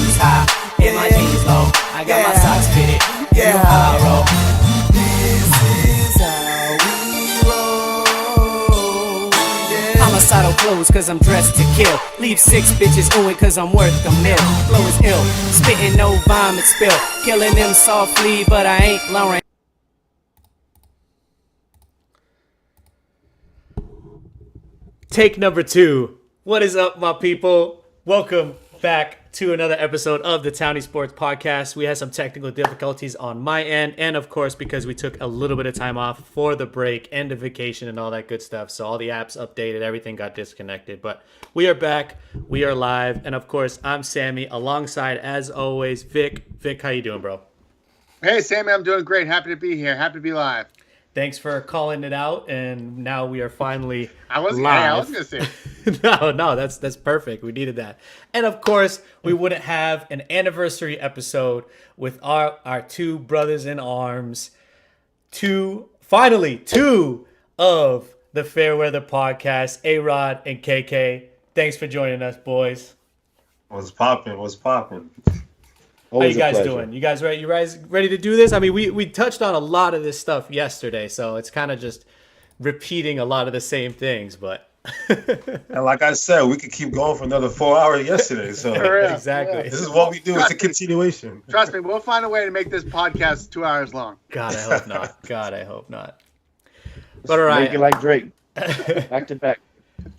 shoes high and my jeans low. I got my socks fitted. You know how I roll. This is how we roll. Homicidal clothes cause I'm dressed to kill. Leave 6 bitches oohing cause I'm worth a mil. Flow is ill, spitting no vomit spill. Killing them softly but I ain't Lauren. Take number 2. What is up, my people? Welcome back to another episode of the Townie Sports Podcast. We had some technical difficulties on my end, and of course, because we took a little bit of time off for the break and the vacation and all that good stuff. So all the apps updated, everything got disconnected. But we are back. We are live. And of course, I'm Sammy, alongside, as always, Vic. Vic, how you doing, bro? Hey, Sammy, I'm doing great. Happy to be here. Happy to be live. Thanks for calling it out, and now we are finally I was live. going to say. No, that's perfect. We needed that. And of course, we wouldn't have an anniversary episode with our two brothers in arms, two of the Fair Weather Podcast, A-Rod and KK. Thanks for joining us, boys. What's popping? How you guys doing? You guys ready? You guys ready to do this? I mean, we touched on a lot of this stuff yesterday, so it's kind of just repeating a lot of the same things. But And like I said, we could keep going for another 4 hours yesterday. So exactly, this is what we do. It's a continuation. Trust me, we'll find a way to make this podcast 2 hours long. God, I hope not. God, I hope not. But all right, Make it like Drake, back to back.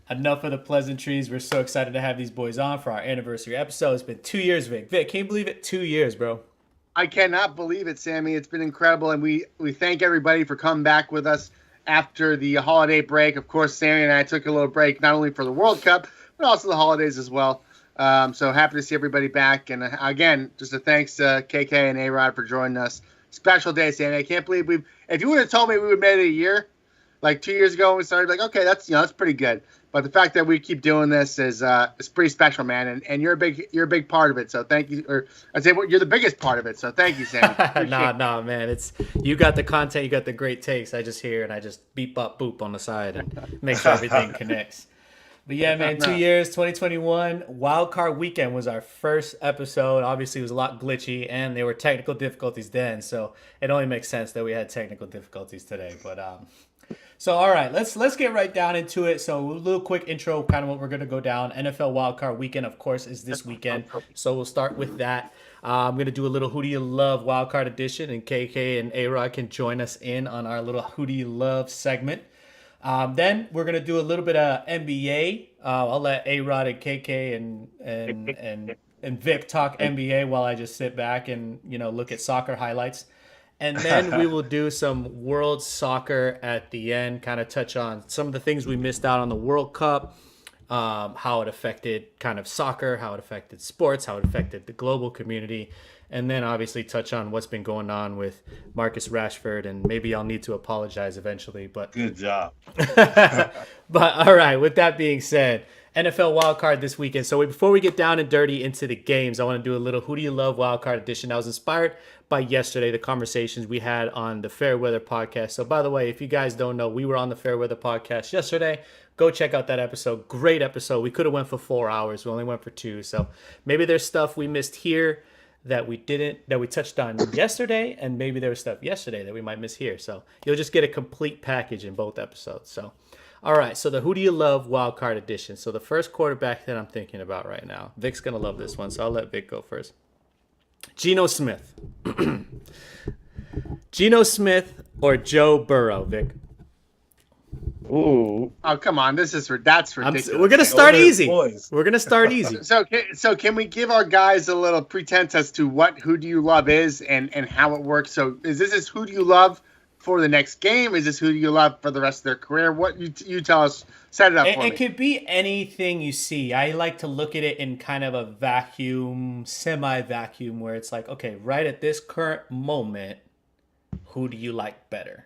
Enough of the pleasantries. We're so excited to have these boys on for our anniversary episode. It's been 2 years, Vic. Vic, can you believe it? 2 years, bro. I cannot believe it, Sammy. It's been incredible, and we thank everybody for coming back with us after the holiday break. Of course, Sammy and I took a little break, not only for the World Cup, but also the holidays as well. So happy to see everybody back. And again, just a thanks to KK and A-Rod for joining us. Special day, Sammy. I can't believe if you would have told me we would have made it a year, like 2 years ago when we started, like, okay, that's pretty good. But the fact that we keep doing this is pretty special, man. And you're a big part of it. So thank you. Or I'd say you're the biggest part of it. So thank you, Sam. Nah, man. It's you got the content, you got the great takes. I just hear and I just beep up boop on the side and make sure everything connects. But yeah, man, 2 years, 2021. Wild Card Weekend was our first episode. Obviously, it was a lot glitchy, and there were technical difficulties then. So it only makes sense that we had technical difficulties today. But so, all right, let's get right down into it. So, a little quick intro, kind of what we're going to go down. NFL Wildcard Weekend, of course, is this weekend. So, we'll start with that. I'm going to do a little Who Do You Love Wildcard edition, and KK and A-Rod can join us in on our little Who Do You Love segment. Then we're going to do a little bit of NBA. I'll let A-Rod and KK and Vic talk NBA while I just sit back and, look at soccer highlights. And then we will do some world soccer at the end, kind of touch on some of the things we missed out on the World Cup, how it affected kind of soccer, how it affected sports, how it affected the global community, and then obviously touch on what's been going on with Marcus Rashford, and maybe I'll need to apologize eventually. But Good job. But all right, with that being said, NFL Wildcard this weekend. So before we get down and dirty into the games, I want to do a little Who Do You Love Wildcard edition. I was inspired by yesterday, the conversations we had on the Fair Weather Podcast. So by the way, if you guys don't know, we were on the Fair Weather Podcast yesterday. Go check out that episode. Great episode. We could have went for 4 hours. We only went for 2. So maybe there's stuff we missed here that we touched on yesterday, and maybe there was stuff yesterday that we might miss here. So you'll just get a complete package in both episodes. So all right, so the Who Do You Love Wildcard Edition. So the first quarterback that I'm thinking about right now, Vic's going to love this one, so I'll let Vic go first. Geno Smith. Geno Smith or Joe Burrow, Vic? Ooh. Oh, come on. That's ridiculous. We're going to start easy. Boys. We're going to start easy. So can we give our guys a little pretense as to what Who Do You Love is and how it works? So is this Who Do You Love for the next game? Is this Who Do You Love for the rest of their career? What you tell us, set it up for me. It could be anything you see. I like to look at it in kind of a vacuum, semi-vacuum, where it's like, okay, right at this current moment, who do you like better?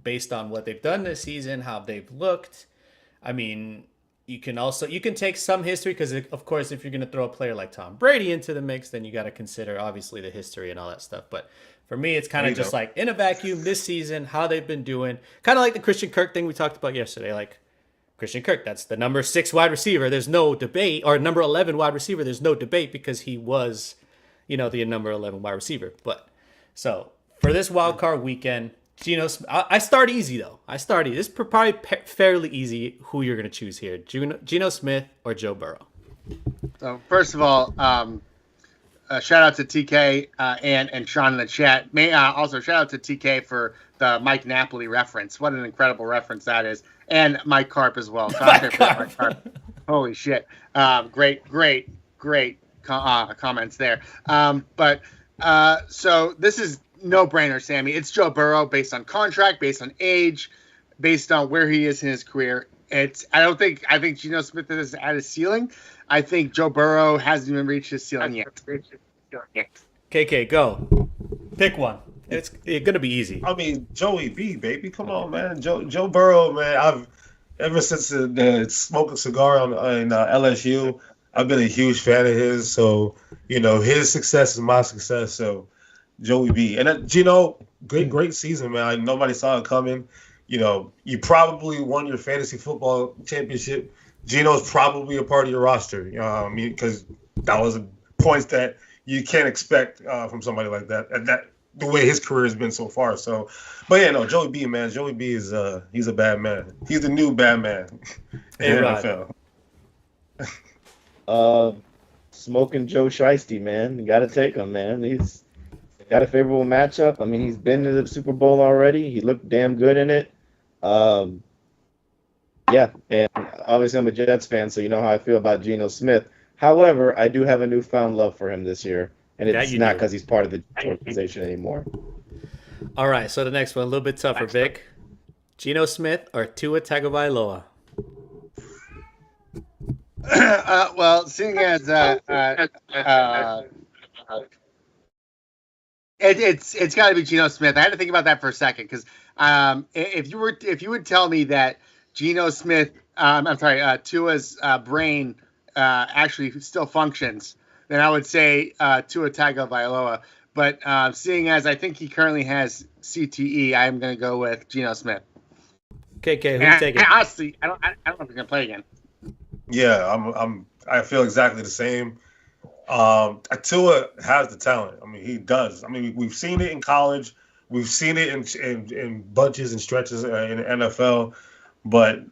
Based on what they've done this season, how they've looked. I mean, you can take some history because, of course, if you're going to throw a player like Tom Brady into the mix, then you got to consider, obviously, the history and all that stuff. But for me, it's kind of just like in a vacuum this season, how they've been doing. Kind of like the Christian Kirk thing we talked about yesterday. Like, Christian Kirk. That's the number 6 wide receiver. There's no debate. Or number 11 wide receiver. There's no debate because he was, the number 11 wide receiver. But so for this wild card weekend, I start easy though. This is probably fairly easy who you're going to choose here. Geno Smith or Joe Burrow. So first of all, shout out to TK and Sean in the chat. Also shout out to TK for the Mike Napoli reference. What an incredible reference that is, and Mike Carp as well. So Mike Carp. Holy shit! Great comments there. So this is no brainer, Sammy. It's Joe Burrow based on contract, based on age, based on where he is in his career. I think Geno Smith is at his ceiling. I think Joe Burrow hasn't even reached his ceiling yet. KK, go. Pick one. It's gonna be easy. I mean, Joey B, baby, come on, man. Joe Burrow, man. I've ever since the smoking cigar in LSU, I've been a huge fan of his. So his success is my success. So Joey B, and Geno, great season, man. Nobody saw it coming. You probably won your fantasy football championship. Geno's probably a part of your roster. Because that was points that you can't expect from somebody like that. And that the way his career has been so far. So, but yeah, no, Joey B, man. Joey B is he's a bad man. He's the new bad man in the NFL. Smoking Joe Shiesty, man. You got to take him, man. He's got a favorable matchup. I mean, he's been to the Super Bowl already. He looked damn good in it. Yeah, and obviously I'm a Jets fan, so you know how I feel about Geno Smith. However, I do have a newfound love for him this year, and it's not because he's part of the organization anymore. All right, so the next one, a little bit tougher, Vic. Geno Smith or Tua Tagovailoa? Well, seeing as it's got to be Geno Smith. I had to think about that for a second because if you would tell me that Geno Smith, Tua's brain actually still functions, then I would say Tua Tagovailoa. But seeing as I think he currently has CTE, I'm going to go with Geno Smith. KK, who's taking? Honestly, I don't know if he's going to play again. Yeah, I feel exactly the same. Tua has the talent. I mean, he does. I mean, we've seen it in college. We've seen it in bunches and stretches in the NFL. But,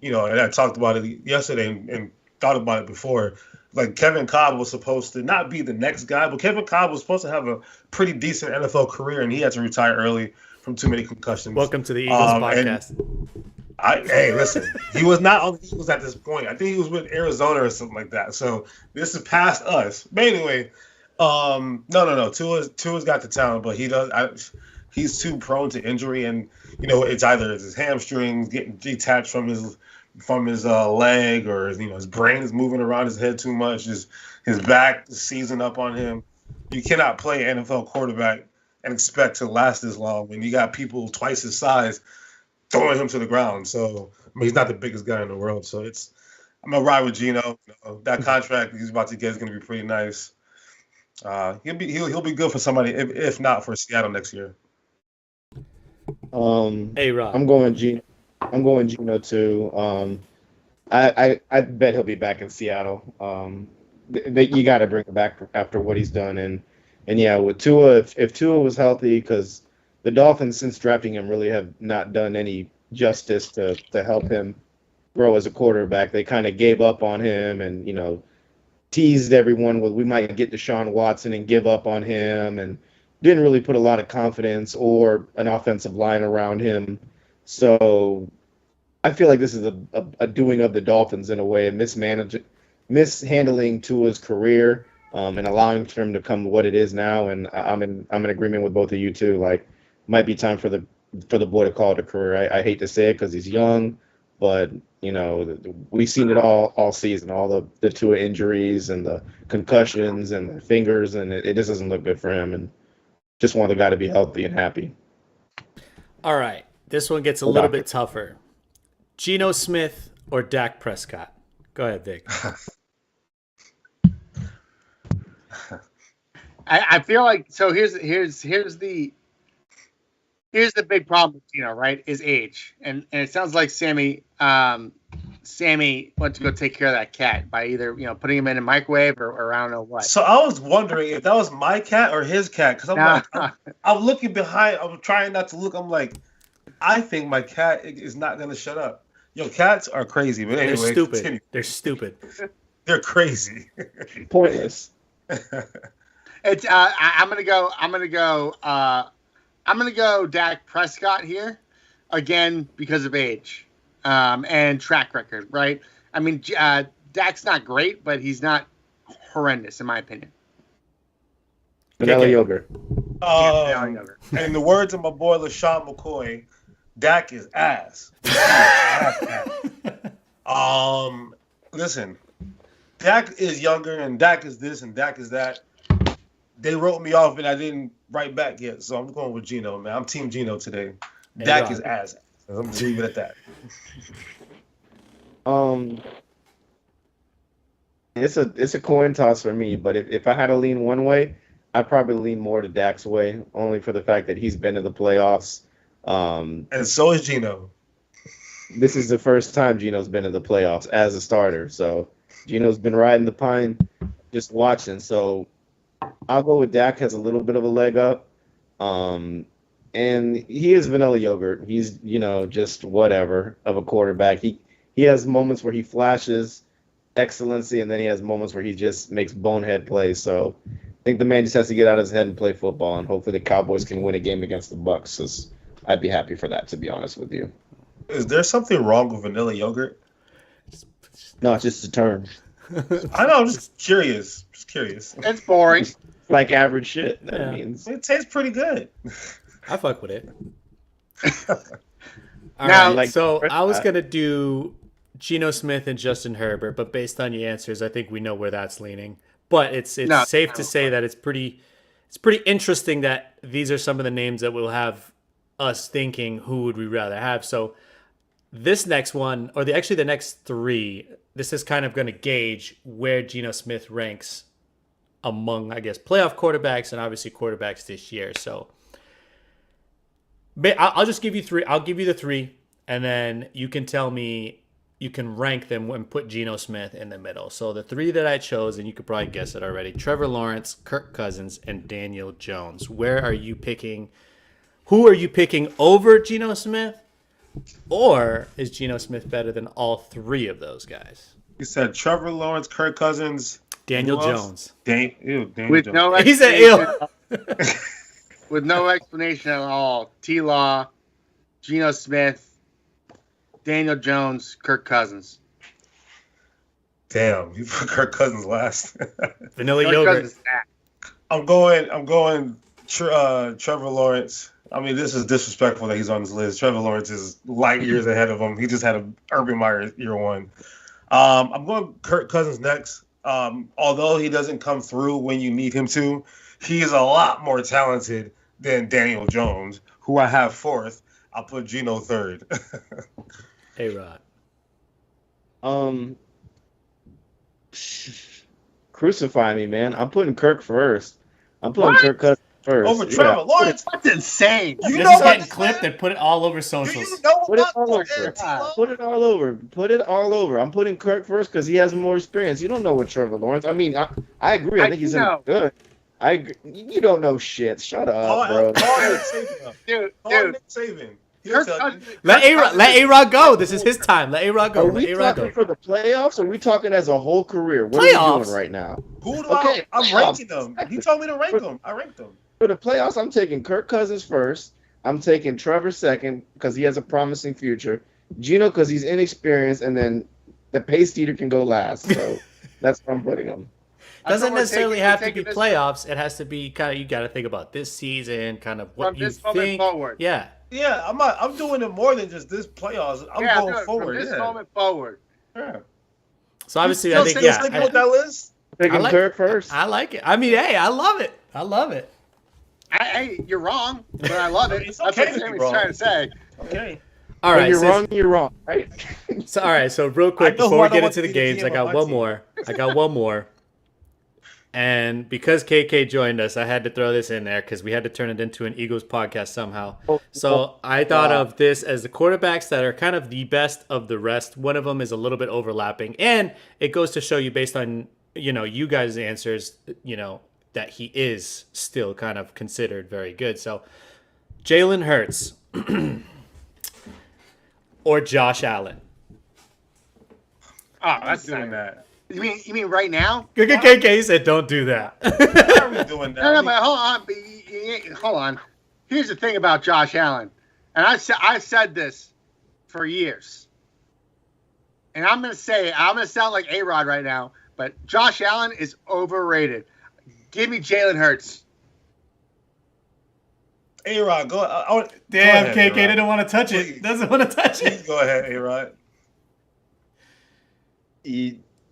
and I talked about it yesterday and thought about it before. Like, Kevin Cobb was supposed to not be the next guy, but Kevin Cobb was supposed to have a pretty decent NFL career, and he had to retire early from too many concussions. Welcome to the Eagles podcast. Hey, listen, he was not on the Eagles at this point. I think he was with Arizona or something like that. So this is past us. But anyway, no. Tua's got the talent, but he's too prone to injury, and it's either his hamstrings getting detached from his leg, or his brain is moving around his head too much. His back is seizing up on him. You cannot play an NFL quarterback and expect to last this long when you got people twice his size throwing him to the ground. So he's not the biggest guy in the world. So I'm gonna ride with Geno. That contract he's about to get is gonna be pretty nice. He'll be good for somebody, if not for Seattle next year. Hey, Rob. I'm going Geno too. I bet he'll be back in Seattle. You got to bring him back after what he's done, and yeah, with Tua, if Tua was healthy, because the Dolphins since drafting him really have not done any justice to help him grow as a quarterback. They kind of gave up on him, and teased everyone with we might get Deshaun Watson and give up on him, and didn't really put a lot of confidence or an offensive line around him. So I feel like this is a doing of the Dolphins in a way, mishandling Tua's career and allowing for him to come what it is now. And I'm in agreement with both of you too. Like, might be time for the boy to call it a career. I hate to say it because he's young, but we've seen it all season, all the Tua injuries and the concussions and the fingers, and it just doesn't look good for him. And just want the guy to be healthy and happy. All right. This one gets a little bit tougher. Geno Smith or Dak Prescott? Go ahead, Vic. I feel like here's the big problem with Geno, right? Is age, and it sounds like Sammy Sammy went to go take care of that cat by either putting him in a microwave or I don't know what. So I was wondering if that was my cat or his cat, because I'm looking behind. I'm trying not to look. I'm like, I think my cat is not gonna shut up. Yo, cats are crazy, but anyway, They're stupid. continue. They're stupid. They're crazy. Pointless. It's I'm gonna go Dak Prescott here again because of age and track record, right? I mean, Dak's not great, but he's not horrendous in my opinion. Vanilla yogurt. In the words of my boy LaShawn McCoy, Dak is ass. Listen, Dak is younger, and Dak is this, and Dak is that. They wrote me off, and I didn't write back yet, so I'm going with Gino, man. I'm Team Gino today. Dak is ass. I'm going to leave it at that. It's a coin toss for me, but if I had to lean one way, I'd probably lean more to Dak's way, only for the fact that he's been to the playoffs. And so is Gino. This is the first time Gino's been in the playoffs as a starter, so Gino's been riding the pine, just watching. So I'll go with Dak. Has a little bit of a leg up, and he is vanilla yogurt. He's just whatever of a quarterback. He has moments where he flashes excellency, and then he has moments where he just makes bonehead plays. So I think the man just has to get out of his head and play football, and hopefully the Cowboys can win a game against the Bucs. 'Cause I'd be happy for that, to be honest with you. Is there something wrong with vanilla yogurt? No, it's just a term. I know. I'm just curious. It's boring. Like average shit. That Yeah. means. It tastes pretty good. I fuck with it. All Now, right, like- so I was gonna do Geno Smith and Justin Herbert, but based on your answers, I think we know where that's leaning. But it's No, safe to say that it's pretty interesting that these are some of the names that will have us thinking who would we rather have. So this next one, or the next three, this is kind of going to gauge where Geno Smith ranks among, I guess, playoff quarterbacks and obviously quarterbacks this year. So I'll just give you three. I'll give you the three, and then you can tell me, you can rank them and put Geno Smith in the middle. So the three that I chose, and you could probably guess it already: Trevor Lawrence, Kirk Cousins, and Daniel Jones. Where are you picking? Who are you picking over Geno Smith? Or is Geno Smith better than all three of those guys? You said Trevor Lawrence, Kirk Cousins, Daniel who else? Jones. Daniel With Jones. no He's an explanation, with no explanation at all. T-Law, Geno Smith, Daniel Jones, Kirk Cousins. Damn, you put Kirk Cousins last. Vanilla Kirk yogurt. Cousins is that. I'm going Trevor Lawrence. I mean, this is disrespectful that he's on this list. Trevor Lawrence is light years ahead of him. He just had a Urban Meyer year one. I'm going Kirk Cousins next. Although he doesn't come through when you need him to, he is a lot more talented than Daniel Jones, who I have fourth. I'll put Geno third. Hey, Rod. Crucify me, man. I'm putting Kirk first. I'm putting Kirk Cousins first. Over Trevor Lawrence. That's insane. You This know is about getting this clipped man? and put it all over Do socials. you know Put it about all over. T-Law? Put it all over. Put it all over. I'm putting Kirk first because he has more experience. You don't know what Trevor Lawrence. I mean, I agree. I think he's good. I agree. You don't know shit. Shut up, bro. Call Nick Saban. Dude, Call Nick Saban. He'll Kirk tell you. Cousins, Let A-Rod go. This is his time. Let A-Rod go. Are Let we A-Rod talking go. for the playoffs? Or are we talking as a whole career? What are Playoffs. we doing right now? Who do Okay, I'm ranking them. He told me to rank them. I ranked them. For the playoffs, I'm taking Kirk Cousins first. I'm taking Trevor second because he has a promising future. Geno because he's inexperienced, and then the pace eater can go last. So that's where I'm putting him. Doesn't we're necessarily taking- have we're to be taking this- playoffs. It has to be kind of, you got to think about this season, kind of what From you this moment think. forward. Yeah. Yeah, I'm doing it more than just this playoffs. I'm Yeah, going dude, forward. from this Yeah. moment forward. Yeah. So obviously, You I still think, sticking with that list? Taking Kirk first. I like it. I mean, hey, I love it. I love it. You're wrong, but I love it. It's That's okay what to be Sammy's wrong. trying to say. Okay. All When right. you're so- wrong, you're wrong, right? So, all right. So real quick, I know before who I we get don't want into the to be the games, GM I got of my one team. more. I got one more. And because KK joined us, I had to throw this in there because we had to turn it into an Eagles podcast somehow. So I thought of this as the quarterbacks that are kind of the best of the rest. One of them is a little bit overlapping. And it goes to show you based on, you guys' answers, that he is still kind of considered very good. So Jalen Hurts or Josh Allen. Oh, that's doing not that. You mean right now? KK said, "Don't do that." Why are we doing that? No, but hold on. Here's the thing about Josh Allen, and I said this for years, and I'm gonna sound like A-Rod right now, but Josh Allen is overrated. Give me Jalen Hurts. A-Rod, go. Damn, go ahead, KK A-Rod. didn't want to touch Please. it. Doesn't want to touch Please it. go ahead, A-Rod.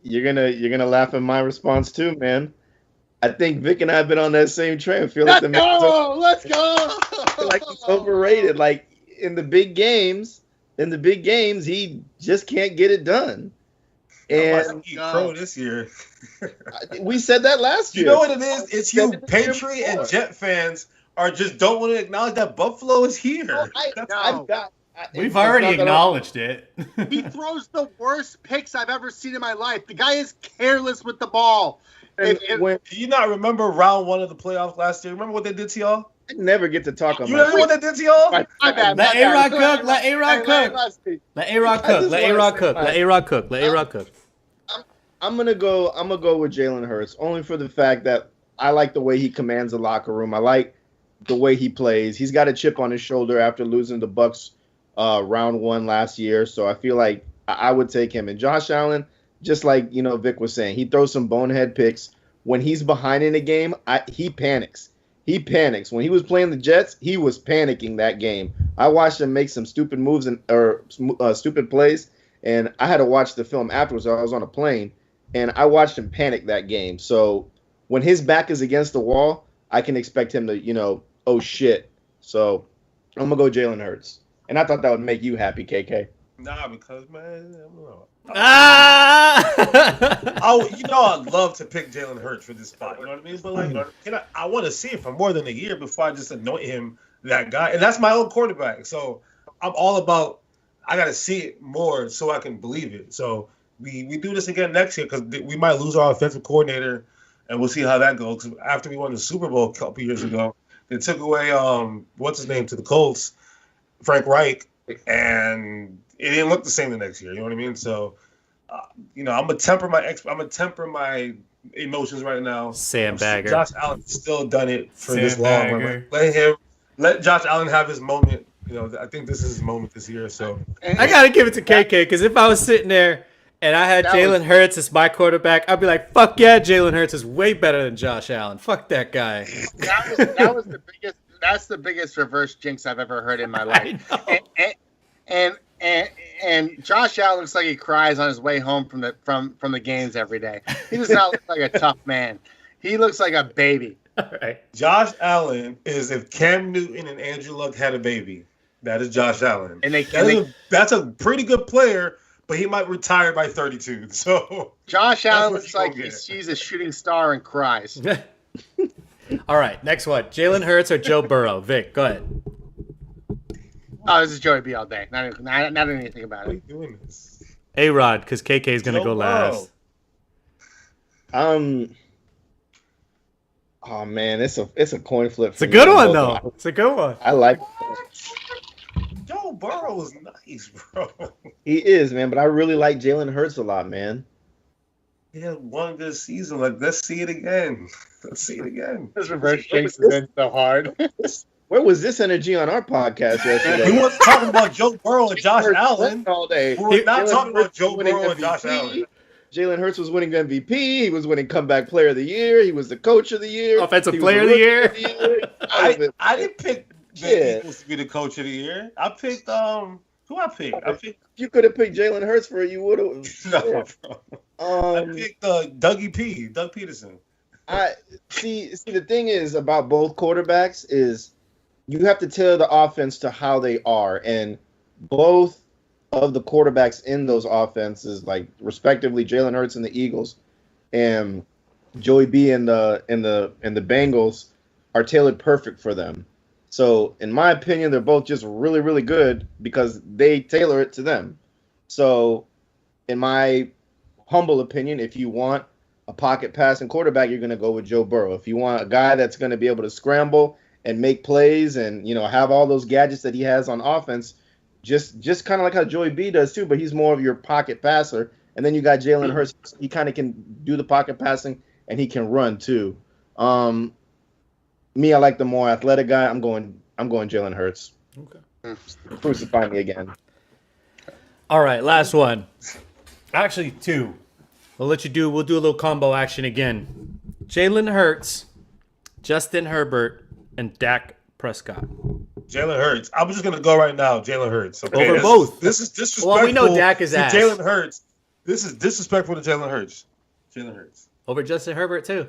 You're gonna laugh at my response too, man. I think Vic and I have been on that same train. I feel like Let's go! Let's go! like he's overrated. Like in the big games, he just can't get it done. And He's pro this year. we said that last year. You know what it is? It's you, Said it the year Patriot and before. Jet fans are just don't want to acknowledge that Buffalo is here. We've already acknowledged it. He throws the worst picks I've ever seen in my life. The guy is careless with the ball. Do I never get to talk on You my remember what they did to y'all? My bad. Let my A-Rod bad. cook. Let A-Rod cook. Let A-Rod cook. Let A-Rod cook. Let A-Rod cook. Let A-Rod cook. I'm gonna go with Jalen Hurts only for the fact that I like the way he commands the locker room. I like the way he plays. He's got a chip on his shoulder after losing the Bucks round 1 last year, so I feel like I would take him. And Josh Allen, just like Vic was saying, he throws some bonehead picks. When he's behind in a game, he panics. He panics. When he was playing the Jets, he was panicking that game. I watched him make some stupid moves or stupid plays, and I had to watch the film afterwards. I was on a plane, and I watched him panic that game. So when his back is against the wall, I can expect him to, oh shit. So I'm gonna go Jalen Hurts, and I thought that would make you happy, KK. Nah, because man, I don't know. Ah! I'd love to pick Jalen Hurts for this spot. You know what I mean? But like, I want to see it for more than a year before I just anoint him that guy. And that's my own quarterback. So I'm all about. I got to see it more so I can believe it. So we do this again next year because we might lose our offensive coordinator, and we'll see how that goes. 'Cause after we won the Super Bowl a couple years ago, they took away what's his name to the Colts, Frank Reich, and it didn't look the same the next year. You know what I mean? So, I'm gonna temper my emotions right now. Sandbagger. Josh Allen still done it for this long. Sandbagger. Let Josh Allen have his moment. I think this is his moment this year. So I gotta give it to KK because if I was sitting there and I had Jalen Hurts as my quarterback, I'd be like, "Fuck yeah, Jalen Hurts is way better than Josh Allen. Fuck that guy." That was the biggest. That's the biggest reverse jinx I've ever heard in my life. And Josh Allen looks like he cries on his way home from the games every day. He does not look like a tough man. He looks like a baby. All right. Josh Allen is if Cam Newton and Andrew Luck had a baby. That is Josh Allen. That's a pretty good player, but he might retire by 32. So Josh Allen looks like he sees a shooting star and cries. All right, next one. Jalen Hurts or Joe Burrow? Vic, go ahead. Oh, this is Joey B all day. Not anything about Why are it. you doing this? A-Rod, because KK is going to Joe go last. Oh man, it's a coin flip. It's a good one, though. It's a good one. I like. Joe Burrow is nice, bro. He is, man, but I really like Jalen Hurts a lot, man. He had one good season. Like, let's see it again. Let's see it again. This reverse jinx is in so hard. Where was this energy on our podcast yesterday? We wasn't talking about Joe Burrow and Josh Allen. all day. We're not talking about Joe winning Burrow and Josh MVP. Allen. Jalen Hurts was winning MVP. He was winning comeback player of the year. He was the coach of the year. Offensive He was player of the year. I didn't pick the Eagles to be the coach of the year. I picked who I picked? You could have picked Jalen Hurts for it. You would have. No, bro. I picked Doug Peterson. I see. The thing is about both quarterbacks is you have to tailor the offense to how they are, and both of the quarterbacks in those offenses, like respectively Jalen Hurts and the Eagles, and Joey B and the Bengals are tailored perfect for them. So in my opinion, they're both just really, really good because they tailor it to them. So in my humble opinion, if you want a pocket passing quarterback, you're going to go with Joe Burrow. If you want a guy that's going to be able to scramble and make plays and, you know, have all those gadgets that he has on offense, just kind of like how Joey B does too, but he's more of your pocket passer. And then you got Jalen Hurts. He kind of can do the pocket passing and he can run too. Me, I like the more athletic guy. I'm going Jalen Hurts. Okay. Crucify me again. All right, last one. Actually, two. We'll do a little combo action again. Jalen Hurts, Justin Herbert, and Dak Prescott. Jalen Hurts. I'm just gonna go right now. Jalen Hurts. Okay? Over both. This is disrespectful. Well, we know Dak is to ass. Jalen Hurts. This is disrespectful to Jalen Hurts. Jalen Hurts. Over Justin Herbert too.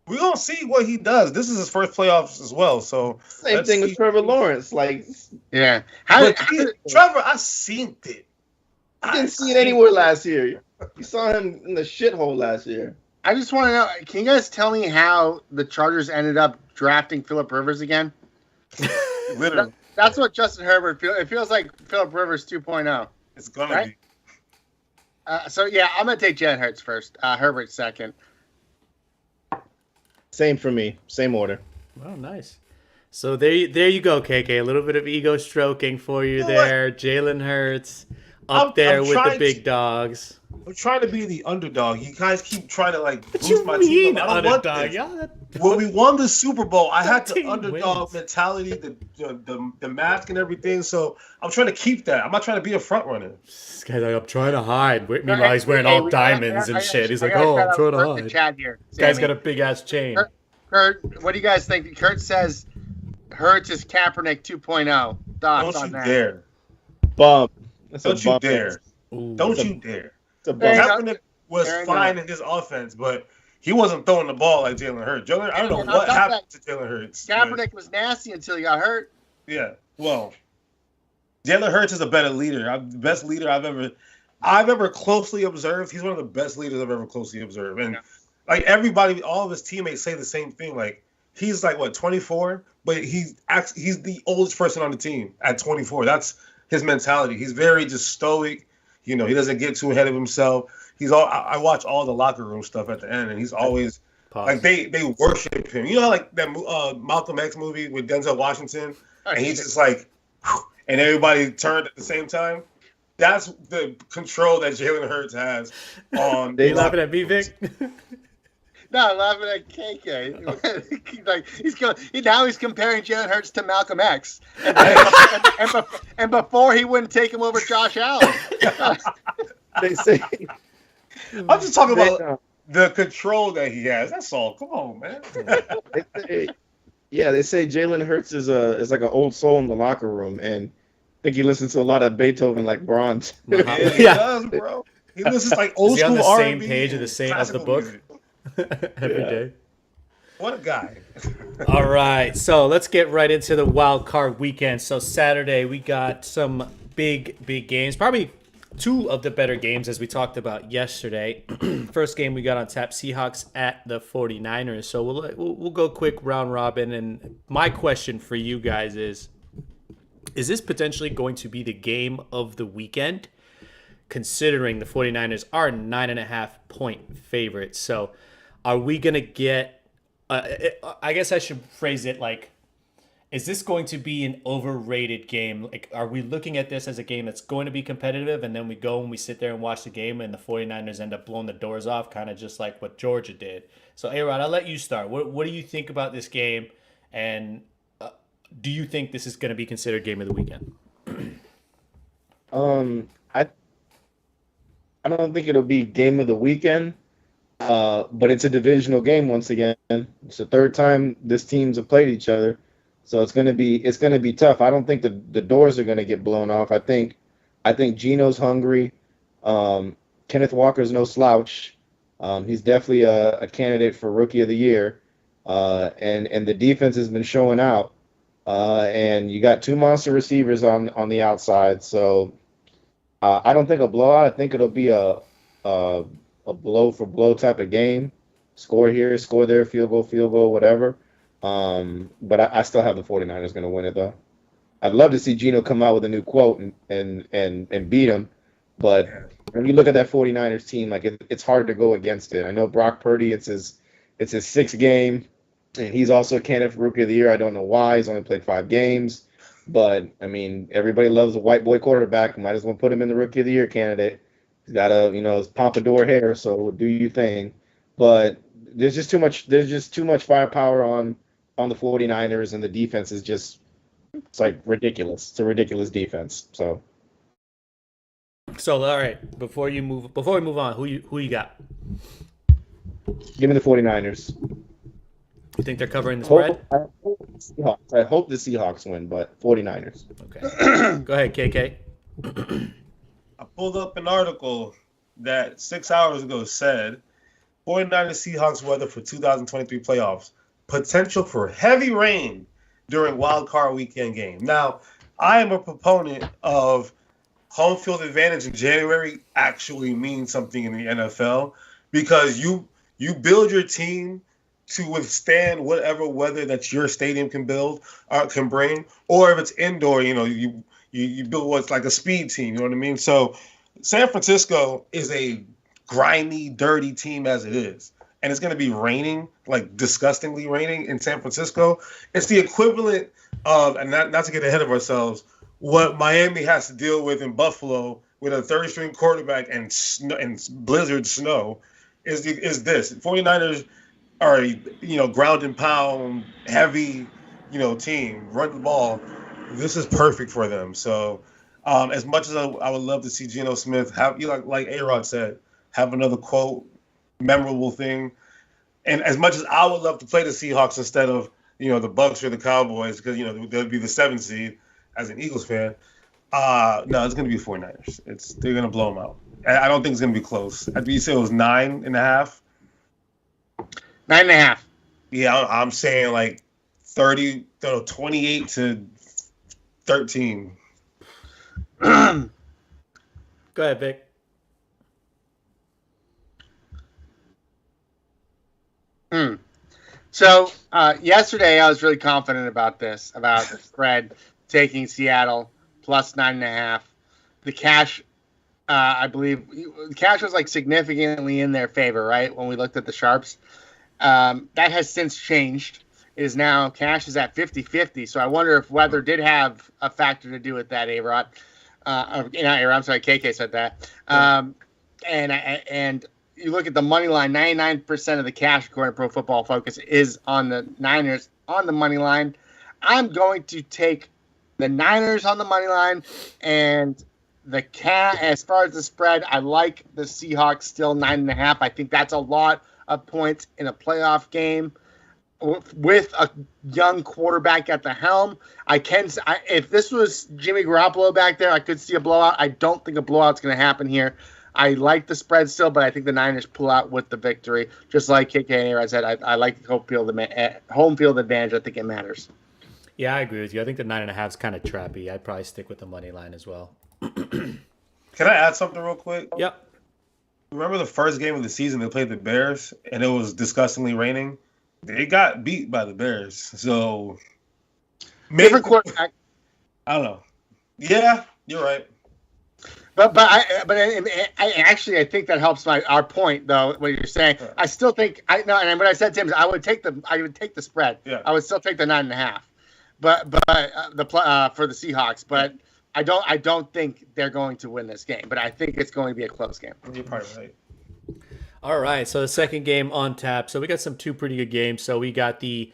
We're gonna see what he does. This is his first playoffs as well. So Same thing with Trevor Lawrence. Like, Yeah. Trevor, I seen it. I didn't see it anywhere last year. You saw him in the shithole last year. I just want to know, can you guys tell me how the Chargers ended up drafting Phillip Rivers again? Literally. That's what Justin Herbert feels. It feels like Phillip Rivers 2.0. It's gonna Right? be. So, yeah, I'm going to take Jalen Hurts first. Herbert second. Same for me. Same order. Oh, nice. So there you go, KK. A little bit of ego stroking for you You know there. Jalen Hurts up there I'm with the trying big dogs. I'm trying to be the underdog. You guys keep trying to like What boost you my mean team. I don't want underdog? this. Y'all, When we won the Super Bowl, I had That the team underdog wins. mentality, the mask and everything. So I'm trying to keep that. I'm not trying to be a front runner. this guy's like, I'm trying to hide. Meanwhile, he's wearing all diamonds and shit. He's like, oh, I'm trying to hide. Chat here. This guy's Sammy. got a big ass chain. Kurt, what do you guys think? Kurt says Hurts is Kaepernick 2.0. Thoughts Don't on you that? dare. Bum. That's Don't a you bum. dare. Ooh. Don't you dare. It's a bum. Fair Kaepernick was Fair fine enough. in his offense, but he wasn't throwing the ball like Jalen Hurts. I don't know And what on top of happened to Jalen Hurts. but- Kaepernick was nasty until he got hurt. Yeah. Well, Jalen Hurts is a better leader. The best leader I've ever closely observed. He's one of the best leaders I've ever closely observed. And like everybody, all of his teammates say the same thing. Like he's like what 24, but he's the oldest person on the team at 24. That's his mentality. He's very just stoic. You know, he doesn't get too ahead of himself. I watch all the locker room stuff at the end, and he's always Pause. like they worship him. You know, how, like that Malcolm X movie with Denzel Washington, and he's just like, and everybody turned at the same time. That's the control that Jalen Hurts has on. Are you laughing at me, Vic? No, I'm laughing at KK. Like now he's comparing Jalen Hurts to Malcolm X, and before he wouldn't take him over Josh Allen. They say. I'm just talking They, about the control that he has. That's all. Come on, man. they say Jalen Hurts is like an old soul in the locker room, and I think he listens to a lot of Beethoven like Brahms. Yeah, he does, bro. He listens like old Is he on school the same R&B page of and the same of the classical book? music. Every day. What a guy. All right, so let's get right into the wild card weekend. So Saturday we got some big games, probably two of the better games as we talked about yesterday. First game we got on tap, Seahawks at the 49ers. So we'll go quick round robin, and my question for you guys is this potentially going to be the game of the weekend, considering the 49ers are 9.5 point favorites? So are we going to get I guess I should phrase it like, is this going to be an overrated game? Like, are we looking at this as a game that's going to be competitive, and then we go and we sit there and watch the game and the 49ers end up blowing the doors off, kind of just like what Georgia did? So, A-Rod, I'll let you start. What do you think about this game, and do you think this is going to be considered game of the weekend? I don't think it'll be game of the weekend, but it's a divisional game once again. It's the third time this teams have played each other, so it's gonna be tough. I don't think the doors are gonna get blown off. I think Geno's hungry. Kenneth Walker's no slouch. He's definitely a candidate for Rookie of the Year, and the defense has been showing out. And you got two monster receivers on the outside, so I don't think a blowout. I think it'll be a blow for blow type of game. score here, score there, field goal, whatever. But I still have the 49ers going to win it, though. I'd love to see Geno come out with a new quote and beat him. But when you look at that 49ers team, like it's hard to go against it. I know Brock Purdy, it's his sixth game, and he's also a candidate for Rookie of the Year. I don't know why. He's only played 5 games. But, I mean, everybody loves a white boy quarterback. Might as well put him in the Rookie of the Year candidate. He's got his pompadour hair, so do your thing. But there's just too much firepower on the 49ers, and the defense is just it's like ridiculous. It's a ridiculous defense. So all right, before we move on, who you got? Give me the 49ers. You think they're covering the spread? I hope the Seahawks win, but 49ers. Okay. Go ahead, KK. I pulled up an article that 6 hours ago said 49ers Seahawks weather for 2023 playoffs. Potential for heavy rain during wild card weekend game. Now, I am a proponent of home field advantage in January actually means something in the NFL because you build your team to withstand whatever weather that your stadium can bring, or if it's indoor, you build what's like a speed team. You know what I mean? So San Francisco is a grimy, dirty team as it is, and it's going to be raining, like disgustingly raining in San Francisco. It's the equivalent of, and not to get ahead of ourselves, what Miami has to deal with in Buffalo with a third-string quarterback and blizzard snow. Is this 49ers are a ground and pound heavy team, run the ball. This is perfect for them. So as much as I would love to see Geno Smith have, like A-Rod said, have another quote, memorable thing, and as much as I would love to play the Seahawks instead of the Bucks or the Cowboys because they'll be the 7th seed as an Eagles fan. No, it's going to be 49ers. They're going to blow them out. I don't think it's going to be close. You say it was 9.5. 9.5. Yeah, I'm saying like 28 to 13. Go ahead, Vic. So yesterday I was really confident about the spread taking Seattle plus 9.5. The cash, I believe, the cash was like significantly in their favor, right? When we looked at the sharps. That has since changed. It is now cash is at 50-50. So I wonder if weather did have a factor to do with that, A-Rod. Not A-Rod, I'm sorry, KK said that. And you look at the money line, 99% of the cash, according to Pro Football Focus, is on the Niners on the money line. I'm going to take the Niners on the money line, and as far as the spread, I like the Seahawks still 9.5. I think that's a lot of points in a playoff game with a young quarterback at the helm. If this was Jimmy Garoppolo back there, I could see a blowout. I don't think a blowout's going to happen here. I like the spread still, but I think the Niners pull out with the victory. Just like KK and A-Rod said, I like the home field advantage. I think it matters. Yeah, I agree with you. I think the 9.5 is kind of trappy. I'd probably stick with the money line as well. Can I add something real quick? Yep. Remember the first game of the season they played the Bears, and it was disgustingly raining? They got beat by the Bears. So different quarterback. I don't know. Yeah, you're right. But I think that helps our point though. What you're saying, I still think and what I said to him is I would take the spread. Yeah. I would still take the 9.5, but for the Seahawks. But I don't think they're going to win this game. But I think it's going to be a close game. You're probably right. All right, so the second game on tap. So we got two pretty good games. So we got the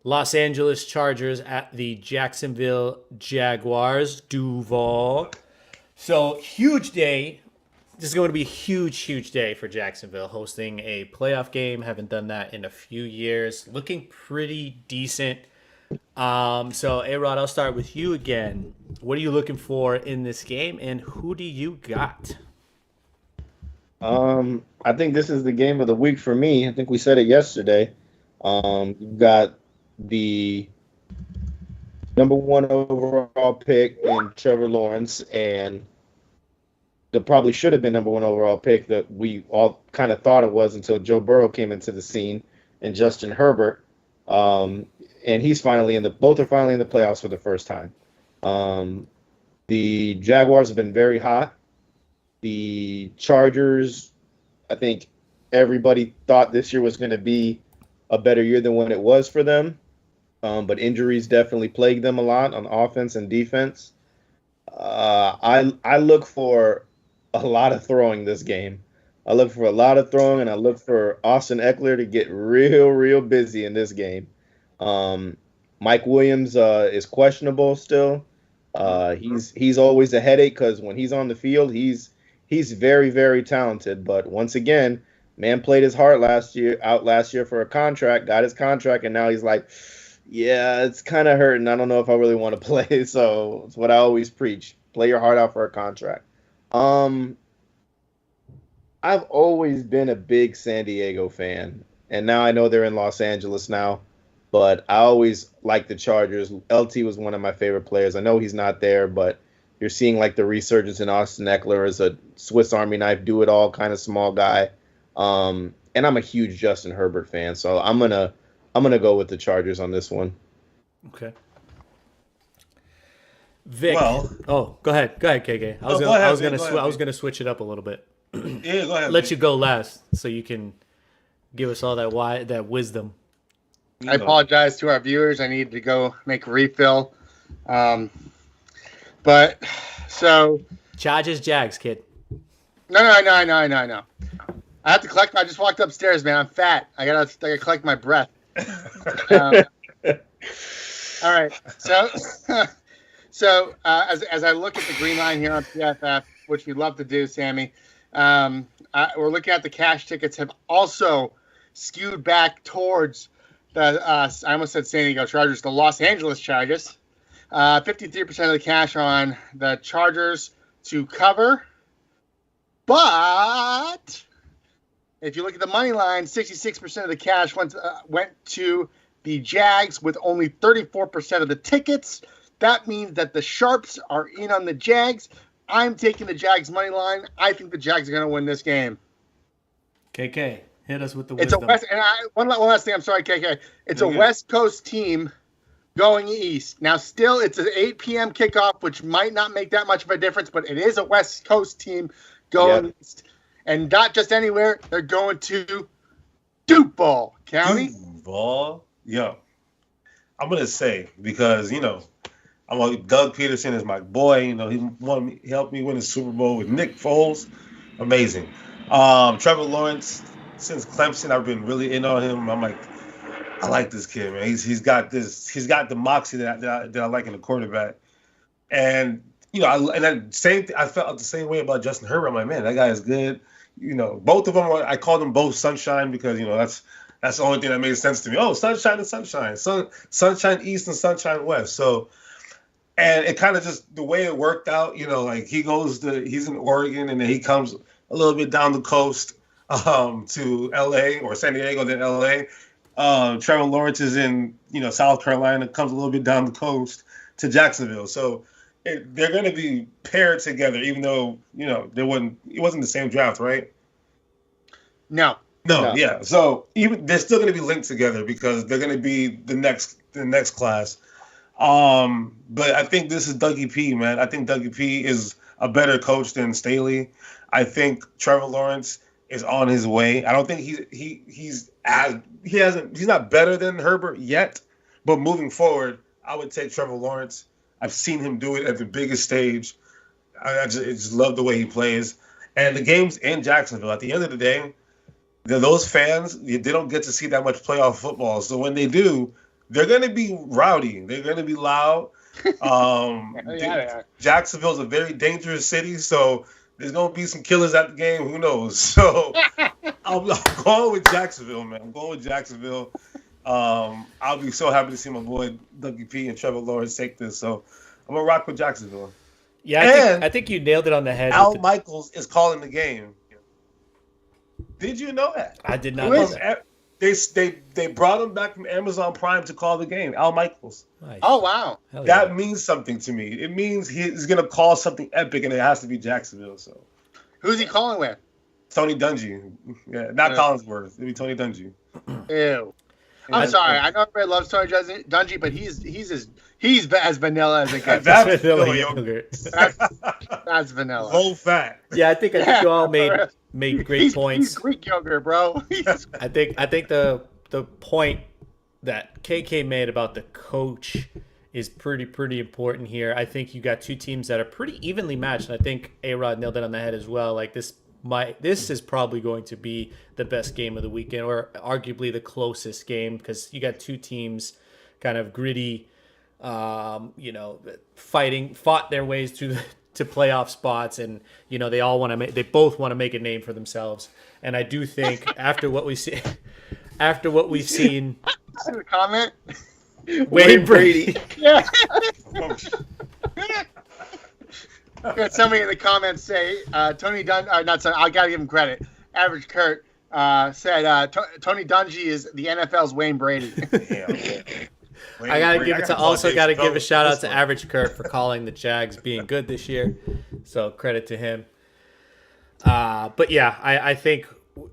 Los Angeles Chargers at the Jacksonville Jaguars. Duval. So huge day. This is going to be a huge day for Jacksonville, hosting a playoff game. Haven't done that in a few years. Looking pretty decent. So A-Rod, I'll start with you again. What are you looking for in this game, and who do you got? I think this is the game of the week for me. I think we said it yesterday. You've got the number 1 overall pick in Trevor Lawrence and the probably should have been number 1 overall pick that we all kind of thought it was until Joe Burrow came into the scene and Justin Herbert. And he's finally both are finally in the playoffs for the first time. The Jaguars have been very hot. The Chargers, I think everybody thought this year was going to be a better year than what it was for them. But injuries definitely plagued them a lot on offense and defense. I look for a lot of throwing this game. I look for a lot of throwing, and I look for Austin Eckler to get real busy in this game. Mike Williams is questionable still. He's always a headache because when he's on the field, he's very talented. But once again, man played his heart last year for a contract, got his contract, and now he's like, yeah, it's kind of hurting. I don't know if I really want to play. So it's what I always preach: play your heart out for a contract. I've always been a big San Diego fan, and now I know they're in Los Angeles now. But I always liked the Chargers. LT was one of my favorite players. I know he's not there, but you're seeing like the resurgence in Austin Eckler as a Swiss Army knife, do-it-all kind of small guy. And I'm a huge Justin Herbert fan, so I'm gonna go with the Chargers on this one. Okay. Vic. Well, go ahead, KK. I was gonna switch it up a little bit. Yeah, go ahead. Let you go last, so you can give us all that wisdom. I apologize to our viewers. I need to go make a refill. But so Chargers, Jags, kid. No. I have to collect. I just walked upstairs, man. I'm fat. I gotta collect my breath. All right. So as I look at the green line here on PFF, which we love to do, Sammy, we're looking at the cash tickets have also skewed back towards the I almost said San Diego Chargers, the Los Angeles Chargers. 53% of the cash on the Chargers to cover. But if you look at the money line, 66% of the cash went to the Jags with only 34% of the tickets. That means that the Sharps are in on the Jags. I'm taking the Jags money line. I think the Jags are going to win this game. KK, hit us with the wisdom. One last thing. I'm sorry, KK. It's a West Coast team going east. Now, still, it's an 8 p.m. kickoff, which might not make that much of a difference, but it is a West Coast team going east. And not just anywhere. They're going to Duval County. Duval? Yo. I'm going to say, because, Doug Peterson is my boy. He helped me win the Super Bowl with Nick Foles. Amazing. Trevor Lawrence, since Clemson, I've been really in on him. I'm like, I like this kid, man. He's got the moxie that I like in a quarterback. And I felt the same way about Justin Herbert. I'm like, man, that guy is good. Both of them. I call them both sunshine because that's the only thing that made sense to me. Oh, sunshine and sunshine, sunshine east and sunshine west. So, and it kind of just the way it worked out. Like he's in Oregon and then he comes a little bit down the coast to L.A. or San Diego, then L.A. Trevor Lawrence is in South Carolina, comes a little bit down the coast to Jacksonville. So they're going to be paired together, even though it wasn't the same draft, right? No. Yeah. So even they're still going to be linked together because they're going to be the next class. But I think this is Dougie P, man. I think Dougie P is a better coach than Staley. I think Trevor Lawrence is on his way. I don't think he's not better than Herbert yet, but moving forward, I would take Trevor Lawrence. I've seen him do it at the biggest stage. I just love the way he plays. And the game's in Jacksonville. At the end of the day, those fans, they don't get to see that much playoff football. So when they do, they're going to be rowdy. They're going to be loud. Jacksonville's a very dangerous city, so there's going to be some killers at the game. Who knows? So I'm going with Jacksonville, man. I'm going with Jacksonville. I'll be so happy to see my boy Dougie P and Trevor Lawrence take this. So I'm going to rock with Jacksonville. Yeah, I think you nailed it on the head. Al Michaels is calling the game. Did you know that? I did not know that. They brought him back from Amazon Prime to call the game. Al Michaels. Nice. Oh, wow. That means something to me. It means he's going to call something epic, and it has to be Jacksonville. So Who's he calling with? Tony Dungy. Yeah, not Collinsworth. It'd be Tony Dungy. Ew. I'm sorry. I know everybody loves Tony Dungy, but he's as vanilla as it gets. That's vanilla vanilla yogurt. That's vanilla. Low fat. Yeah, I think you all made great points. He's Greek yogurt, bro. I think the point that KK made about the coach is pretty important here. I think you got two teams that are pretty evenly matched, and I think A-Rod nailed it on the head as well. Like this is probably going to be the best game of the weekend, or arguably the closest game, because you got two teams kind of gritty, fought their ways to playoff spots, and they both want to make a name for themselves. And I do think after what we've seen, The comment. Wayne Brady. Yeah. Got somebody in the comments say Tony Dungy. I gotta give him credit. Average Kurt said Tony Dungy is the NFL's Wayne Brady. I gotta give a shout out to Average Kurt for calling the Jags being good this year. So credit to him. But yeah, I think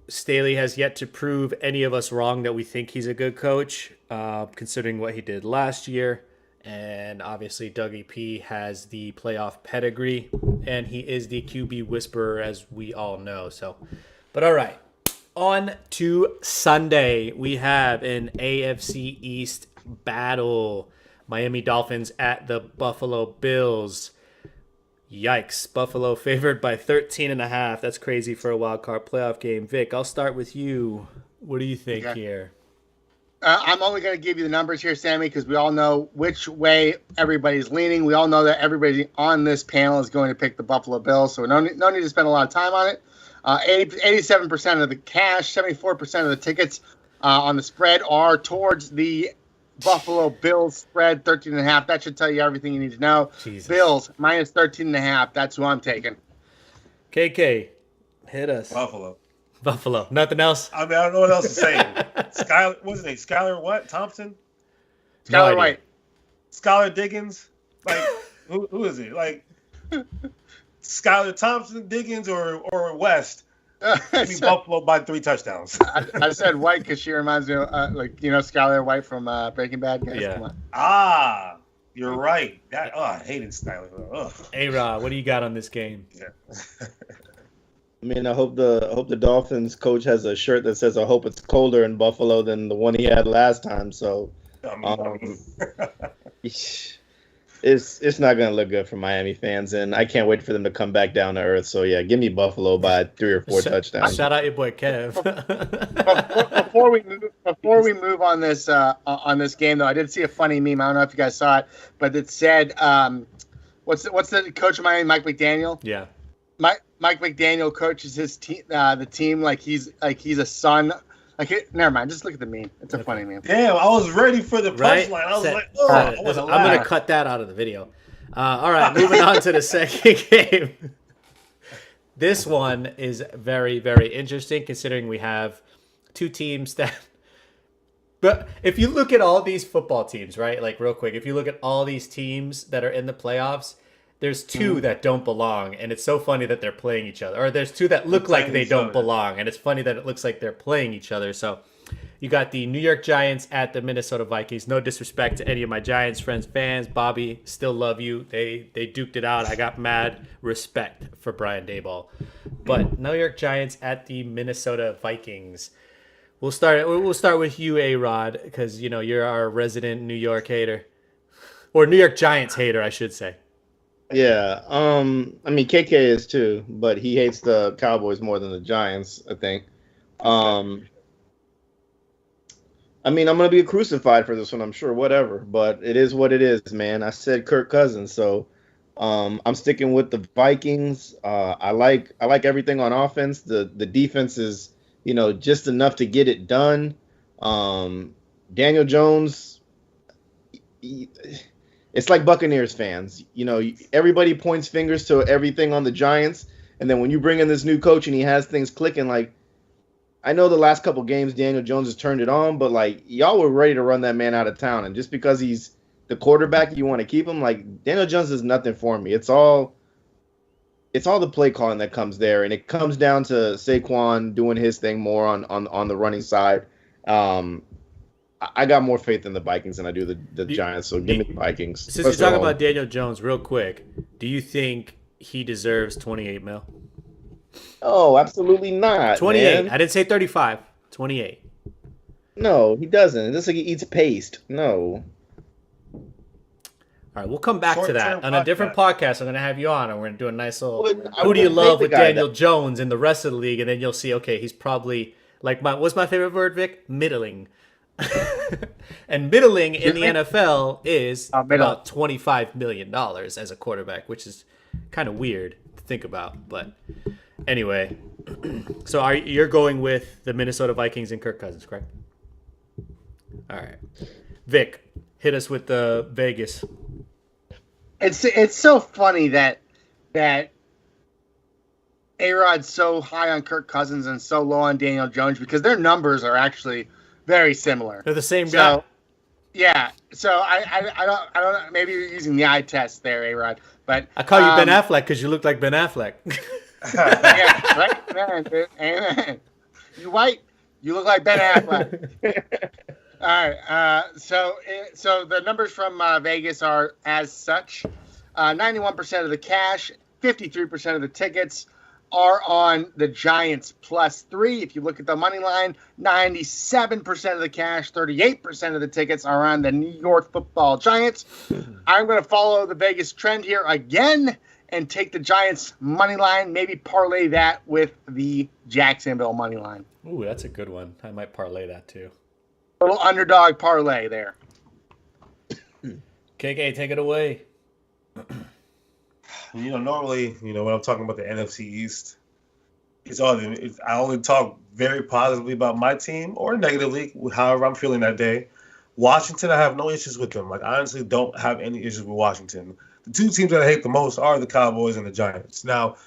Staley has yet to prove any of us wrong that we think he's a good coach, considering what he did last year. And obviously Dougie P has the playoff pedigree, and he is the QB whisperer, as we all know. But all right, on to Sunday. We have an AFC East battle. Miami Dolphins at the Buffalo Bills. Yikes. Buffalo favored by 13.5. That's crazy for a wild card playoff game. Vic, I'll start with you. What do you think here? I'm only going to give you the numbers here, Sammy, because we all know which way everybody's leaning. We all know that everybody on this panel is going to pick the Buffalo Bills, so no need to spend a lot of time on it. 87% of the cash, 74% of the tickets on the spread are towards the Buffalo Bills spread, 13.5. That should tell you everything you need to know. Jesus. Bills minus 13.5. That's who I'm taking. KK, hit us. Buffalo. Nothing else? I mean, I don't know what else to say. Skylar, what's his name? Skylar what? Thompson? Skylar White. Skylar Diggins? Like, who is it? Like, Skylar Thompson, Diggins, or West? Buffalo by 3 touchdowns. I said White because she reminds me of, Skylar White from Breaking Bad. Guys, yeah. Come on. Ah, you're right. I hated Skylar. A-Rod, what do you got on this game? Yeah. I mean, I hope the Dolphins coach has a shirt that says, "I hope it's colder in Buffalo than the one he had last time." So, it's not gonna look good for Miami fans, and I can't wait for them to come back down to earth. So yeah, give me Buffalo by 3 or 4 touchdowns. Shout out your boy Kev. Before we move on this game, though, I did see a funny meme. I don't know if you guys saw it, but it said, "What's the coach of Miami, Mike McDaniel?" Yeah. Mike McDaniel coaches his team, the team like he's a son. Never mind. Just look at the meme. It's a funny meme. Damn, I was ready for the punchline. Right? I was like, oh, I'm gonna cut that out of the video. All right, moving on to the second game. This one is very, very interesting, considering we have two teams that. But if you look at all these football teams, right? Like real quick, if you look at all these teams that are in the playoffs. There's two that don't belong, and it's so funny that they're playing each other. Or there's two that look like they don't belong, and it's funny that it looks like they're playing each other. So you got the New York Giants at the Minnesota Vikings. No disrespect to any of my Giants friends, fans. Bobby, still love you. They duked it out. I got mad respect for Brian Daboll. But New York Giants at the Minnesota Vikings. We'll start with you, A-Rod, because you're our resident New York hater. Or New York Giants hater, I should say. Yeah, I mean KK is too, but he hates the Cowboys more than the Giants, I think. I mean, I'm gonna be crucified for this one, I'm sure, whatever. But it is what it is, man. I said Kirk Cousins, so I'm sticking with the Vikings. I like everything on offense. The defense is, just enough to get it done. Daniel Jones. It's like Buccaneers fans. Everybody points fingers to everything on the Giants, and then when you bring in this new coach and he has things clicking, like, I know the last couple games Daniel Jones has turned it on, but, like, y'all were ready to run that man out of town, and just because he's the quarterback, you want to keep him? Like, Daniel Jones is nothing for me. It's all it's all the play calling that comes there, and it comes down to Saquon doing his thing more on the running side. I got more faith in the Vikings than I do the Giants, so give me the Vikings. Since you're talking about Daniel Jones, real quick, do you think he deserves $28 million? Oh, absolutely not. 28. Man. I didn't say 35. 28. No, he doesn't. This like he eats paste. No. All right, we'll come back to that on a different podcast. I'm going to have you on, and we're going to do a nice little who do you love with Daniel Jones in the rest of the league, and then you'll see, okay, he's probably, like, what's my favorite word, Vic? Middling. And middling in the NFL is about $25 million as a quarterback, which is kind of weird to think about. But anyway, so you're going with the Minnesota Vikings and Kirk Cousins, correct? All right. Vic, hit us with the Vegas. It's so funny that A-Rod's so high on Kirk Cousins and so low on Daniel Jones because their numbers are actually very similar. They're the same guy. Yeah. So I don't. Maybe you're using the eye test there, A-Rod. But I call you Ben Affleck because you look like Ben Affleck. Yeah, right. Man, amen. You white. You look like Ben Affleck. All right. So the numbers from Vegas are as such: 91% of the cash, 53% of the tickets are on the Giants +3. If you look at the money line, 97% of the cash, 38% of the tickets are on the New York Football Giants. I'm going to follow the Vegas trend here again and take the Giants money line, maybe parlay that with the Jacksonville money line. Ooh, that's a good one. I might parlay that too. Little underdog parlay there. KK, take it away. Normally, when I'm talking about the NFC East, I only talk very positively about my team or negatively, however I'm feeling that day. Washington, I have no issues with them. Like, I honestly don't have any issues with Washington. The two teams that I hate the most are the Cowboys and the Giants. Now,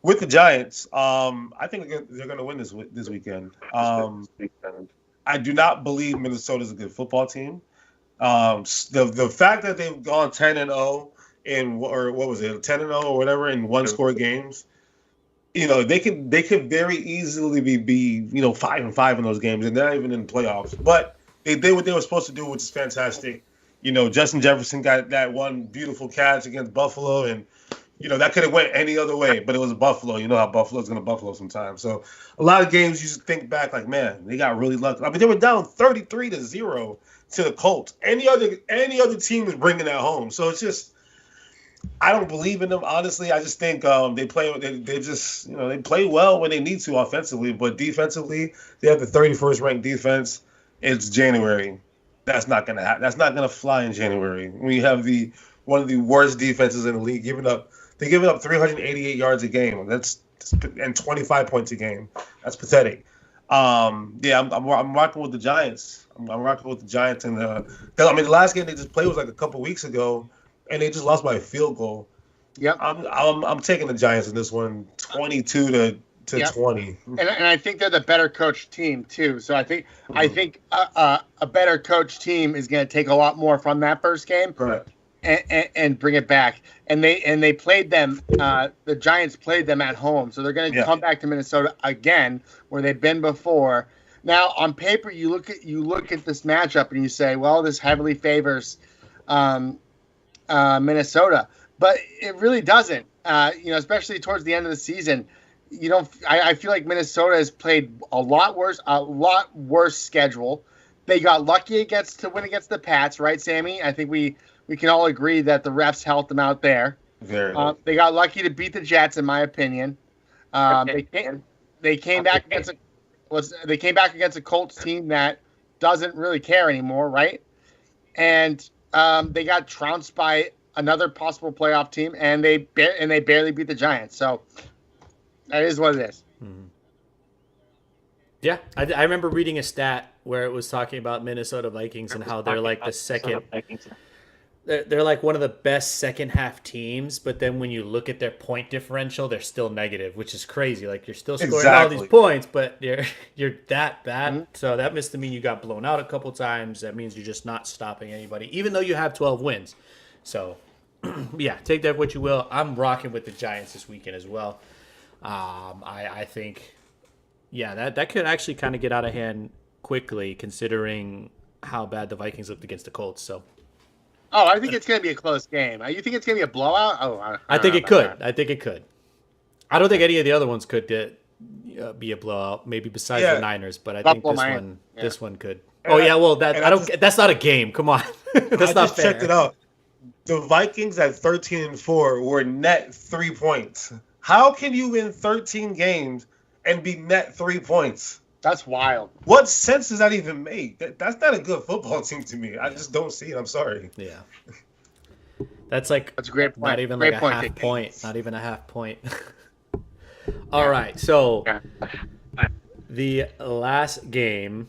with the Giants, I think they're going to win this weekend. I do not believe Minnesota's a good football team. The fact that they've gone 10-0 or what was it, 10-0 or whatever in one-score games, they could very easily be 5-5 in those games, and they're not even in the playoffs. But they did what they were supposed to do, which is fantastic. Justin Jefferson got that one beautiful catch against Buffalo, and that could have went any other way, but it was Buffalo. You know how Buffalo's going to Buffalo sometimes. So a lot of games you just think back like, man, they got really lucky. I mean, they were down 33-0 to the Colts. Any other team is bringing that home. So it's just, I don't believe in them, honestly. I just think they play well when they need to offensively, but defensively, they have the 31st ranked defense. It's January. That's not going to happen. That's not going to fly in January. We have one of the worst defenses in the league, they're giving up 388 yards a game. And 25 points a game. That's pathetic. I'm rocking with the Giants. I'm rocking with the Giants, and the last game they just played was like a couple weeks ago, and they just lost by a field goal. Yep. I'm taking the Giants in this one, 22 to 20. And I think they're the better coached team too. So I think a better coached team is going to take a lot more from that first game. Correct. And bring it back. And they played them. The Giants played them at home, so they're going to come back to Minnesota again, where they've been before. Now, on paper, you look at this matchup and you say, well, this heavily favors Minnesota, but it really doesn't. Especially towards the end of the season, I feel like Minnesota has played a lot worse schedule. They got lucky to win against the Pats, right, Sammy? I think we can all agree that the refs helped them out there. Very. They got lucky to beat the Jets, in my opinion. They came back against a Colts team that doesn't really care anymore, right? And they got trounced by another possible playoff team, and they barely beat the Giants. So that is what it is. Mm-hmm. Yeah, I remember reading a stat where it was talking about Minnesota Vikings and how they're like the second. They're like one of the best second half teams, but then when you look at their point differential, they're still negative, which is crazy. Like, you're still scoring all these points, but you're that bad. Mm-hmm. So that must mean you got blown out a couple times. That means you're just not stopping anybody, even though you have 12 wins. So yeah, take that what you will. I'm rocking with the Giants this weekend as well. I think, yeah, that could actually kind of get out of hand quickly, considering how bad the Vikings looked against the Colts. So, I think it's going to be a close game. You think it's going to be a blowout? I think it could. I think it could. I don't think any of the other ones could be a blowout. Maybe besides the Niners, but I think this one could. Oh yeah, well that's not a game. Come on, that's not fair. Checked it out. The Vikings at 13-4 were net 3 points. How can you win 13 games and be net 3 points? That's wild. What sense does that even make? That's not a good football team to me. I just don't see it. I'm sorry. Yeah. That's a great point. Not even great like point, a half point. Not even a half point. All right. So the last game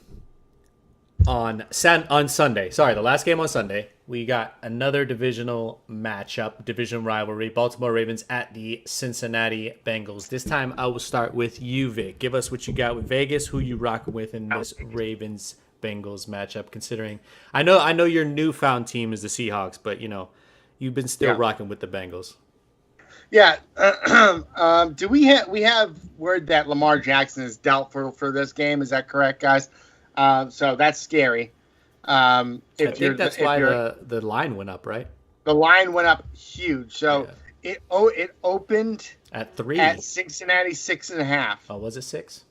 on Sunday. Sorry, the last game on Sunday. We got another divisional matchup, division rivalry. Baltimore Ravens at the Cincinnati Bengals. This time I will start with you, Vic. Give us what you got with Vegas. Who you rocking with in this Ravens Bengals matchup? Considering I know your newfound team is the Seahawks, but you've been still rocking with the Bengals. Yeah. Do we have word that Lamar Jackson is doubtful for this game? Is that correct, guys? So that's scary. I think that's why the line went up, right? The line went up huge. So it opened at 3 at Cincinnati 6.5. Oh, was it 6?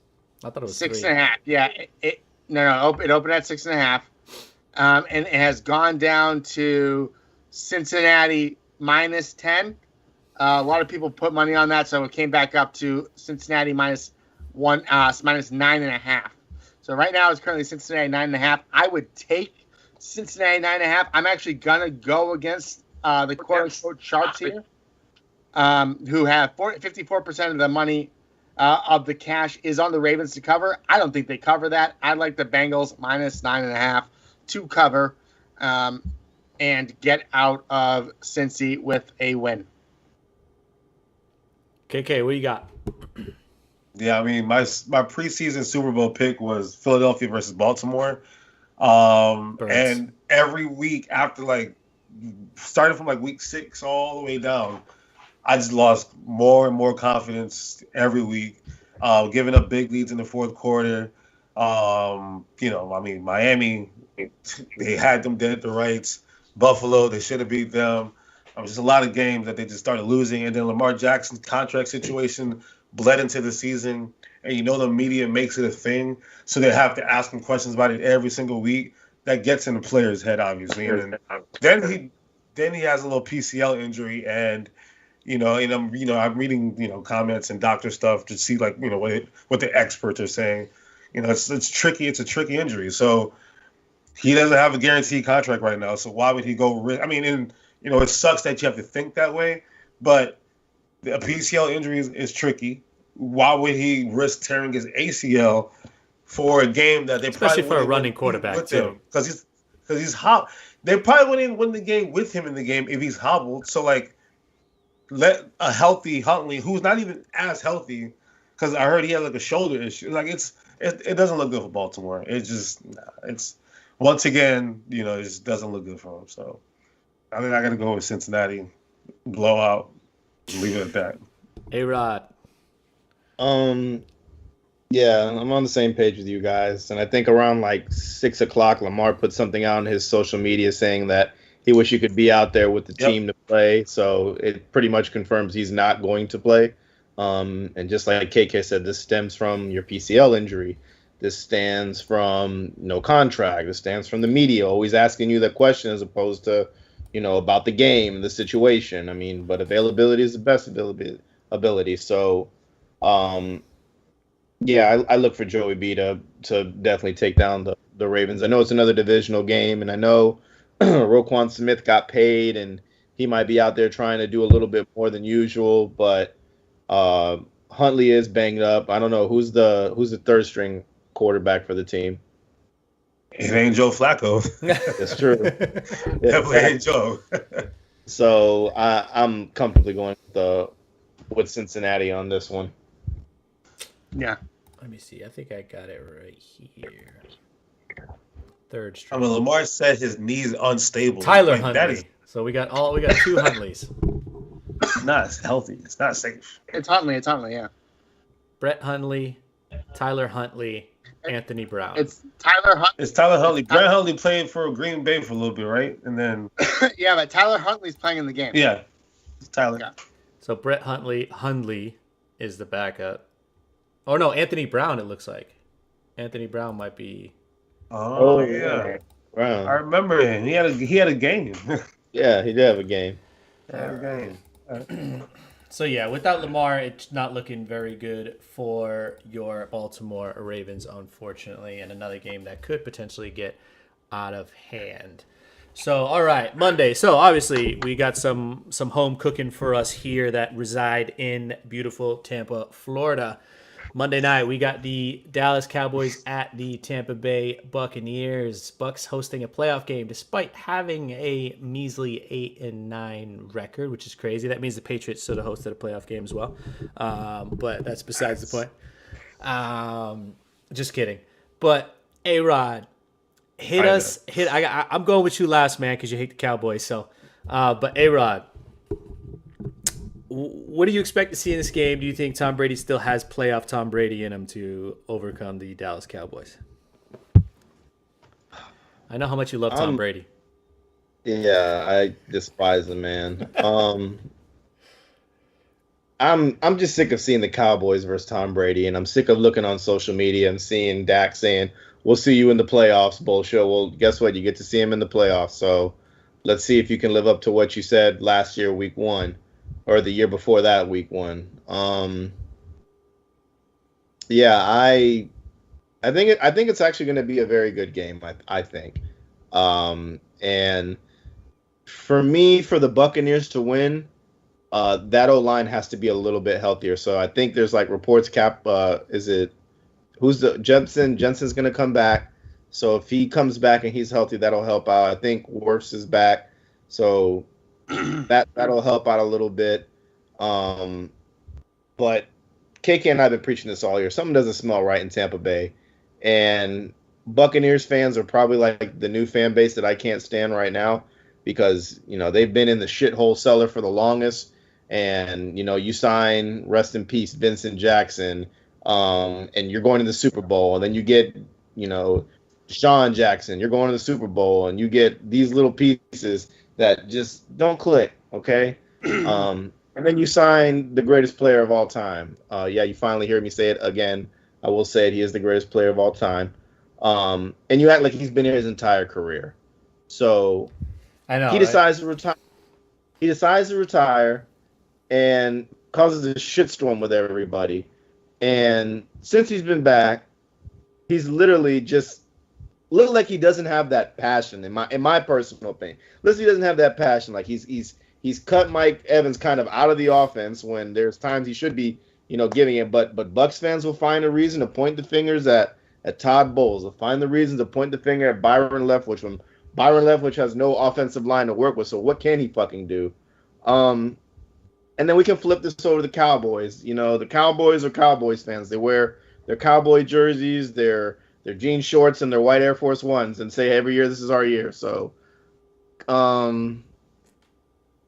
I thought it was 6.5. Yeah. It opened at 6.5, and it has gone down to Cincinnati minus 10. A lot of people put money on that, so it came back up to Cincinnati minus 9.5. So right now it's currently Cincinnati 9.5. I would take Cincinnati 9.5. I'm actually gonna go against the quote-unquote sharps here, who have 54% of the money of the cash is on the Ravens to cover. I don't think they cover that. I like the Bengals minus 9.5 to cover, and get out of Cincy with a win. KK, what you got? Yeah, I mean, my preseason Super Bowl pick was Philadelphia versus Baltimore. And every week after, starting from week 6 all the way down, I just lost more and more confidence every week, giving up big leads in the fourth quarter. Miami, they had them dead to rights. Buffalo, they should have beat them. Just a lot of games that they just started losing. And then Lamar Jackson's contract situation bled into the season. And the media makes it a thing. So they have to ask him questions about it every single week. That gets in the player's head, obviously. And then he has a little PCL injury. And, I'm reading, comments and doctor stuff to see, what the experts are saying. It's tricky. It's a tricky injury. So he doesn't have a guaranteed contract right now. So why would he go risk? I mean, it sucks that you have to think that way, but a PCL injury is tricky. Why would he risk tearing his ACL for a game that they especially for a running quarterback too? Because he's hobbled. They probably wouldn't win the game with him in the game if he's hobbled. So let a healthy Huntley, who's not even as healthy, because I heard he had a shoulder issue. It doesn't look good for Baltimore. It's once again, it just doesn't look good for him. So I think I got to go with Cincinnati blowout. Leave it at that. A-Rod. Yeah, I'm on the same page with you guys. And I think around 6 o'clock, Lamar put something out on his social media saying that he wish he could be out there with the team to play. So it pretty much confirms he's not going to play. And just like KK said, this stems from your PCL injury. This stands from no contract. This stands from the media always asking you that question as opposed to, about the game, the situation. I mean, but availability is the best ability. So, I look for Joey B to definitely take down the Ravens. I know it's another divisional game, and I know Roquan Smith got paid, and he might be out there trying to do a little bit more than usual. But Huntley is banged up. I don't know who's the third string quarterback for the team. It ain't Joe Flacco. That's true. Definitely ain't Joe. So I'm comfortably going with Cincinnati on this one. Yeah. Let me see. I think I got it right here. Third string. Lamar said his knee's unstable. Tyler Huntley. So we got two Huntleys. Not healthy. It's not safe. It's Huntley, yeah. Brett Hundley, Tyler Huntley, Anthony Brown. It's Tyler Huntley. It's Tyler Huntley. Brett Huntley played for Green Bay for a little bit, right? And then Yeah, but Tyler Huntley's playing in the game. yeah, it's Tyler. Yeah. So Brett Hundley is the backup. Oh no, Anthony Brown. It looks like Anthony Brown might be. Oh yeah, Brown. I remember him. He had a game. Yeah, he did have a game. So yeah, without Lamar, it's not looking very good for your Baltimore Ravens, unfortunately, and another game that could potentially get out of hand. So all right, Monday. So obviously we got some home cooking for us here that reside in beautiful Tampa, Florida. Monday night, we got the Dallas Cowboys at the Tampa Bay Buccaneers. Bucs hosting a playoff game despite having a measly 8-9 record, which is crazy. That means the Patriots should have hosted a playoff game as well. But that's besides the point. Just kidding. But A-Rod, I'm going with you last, man, because you hate the Cowboys. So, but A-Rod, what do you expect to see in this game? Do you think Tom Brady still has playoff Tom Brady in him to overcome the Dallas Cowboys? I know how much you love Tom Brady. Yeah, I despise the man. I'm just sick of seeing the Cowboys versus Tom Brady, and I'm sick of looking on social media and seeing Dak saying, "We'll see you in the playoffs." Bullshit. Well, guess what? You get to see him in the playoffs. So let's see if you can live up to what you said last year, week 1. Or the year before that, week 1. Yeah, I think it's actually going to be a very good game. I think, and for me, for the Buccaneers to win, that O-line has to be a little bit healthier. So I think there's like reports. Jensen's going to come back. So if he comes back and he's healthy, that'll help out. I think Wirfs is back, so that'll help out a little bit. But KK and I have been preaching this all year. Something doesn't smell right in Tampa Bay, and Buccaneers fans are probably like the new fan base that I can't stand right now because they've been in the shithole cellar for the longest. And you sign, rest in peace, Vincent Jackson, and you're going to the Super Bowl, and then you get Deshaun Jackson, you're going to the Super Bowl, and you get these little pieces that just don't click, okay? And then you sign the greatest player of all time. Yeah, you finally hear me say it again. I will say it. He is the greatest player of all time. And you act like he's been here his entire career. So I know he decides to retire. He decides to retire and causes a shitstorm with everybody. And since he's been back, he's literally just looked like he doesn't have that passion. In my personal opinion, listen, he doesn't have that passion. Like he's cut Mike Evans kind of out of the offense when there's times he should be, giving it. But Bucs fans will find a reason to point the fingers at Todd Bowles. They'll find the reason to point the finger at Byron Leftwich when Byron Leftwich has no offensive line to work with. So what can he fucking do? And then we can flip this over to the Cowboys. The Cowboys are Cowboys fans. They wear their Cowboy jerseys, their jean shorts, and their white Air Force Ones, and say every year this is our year. So, the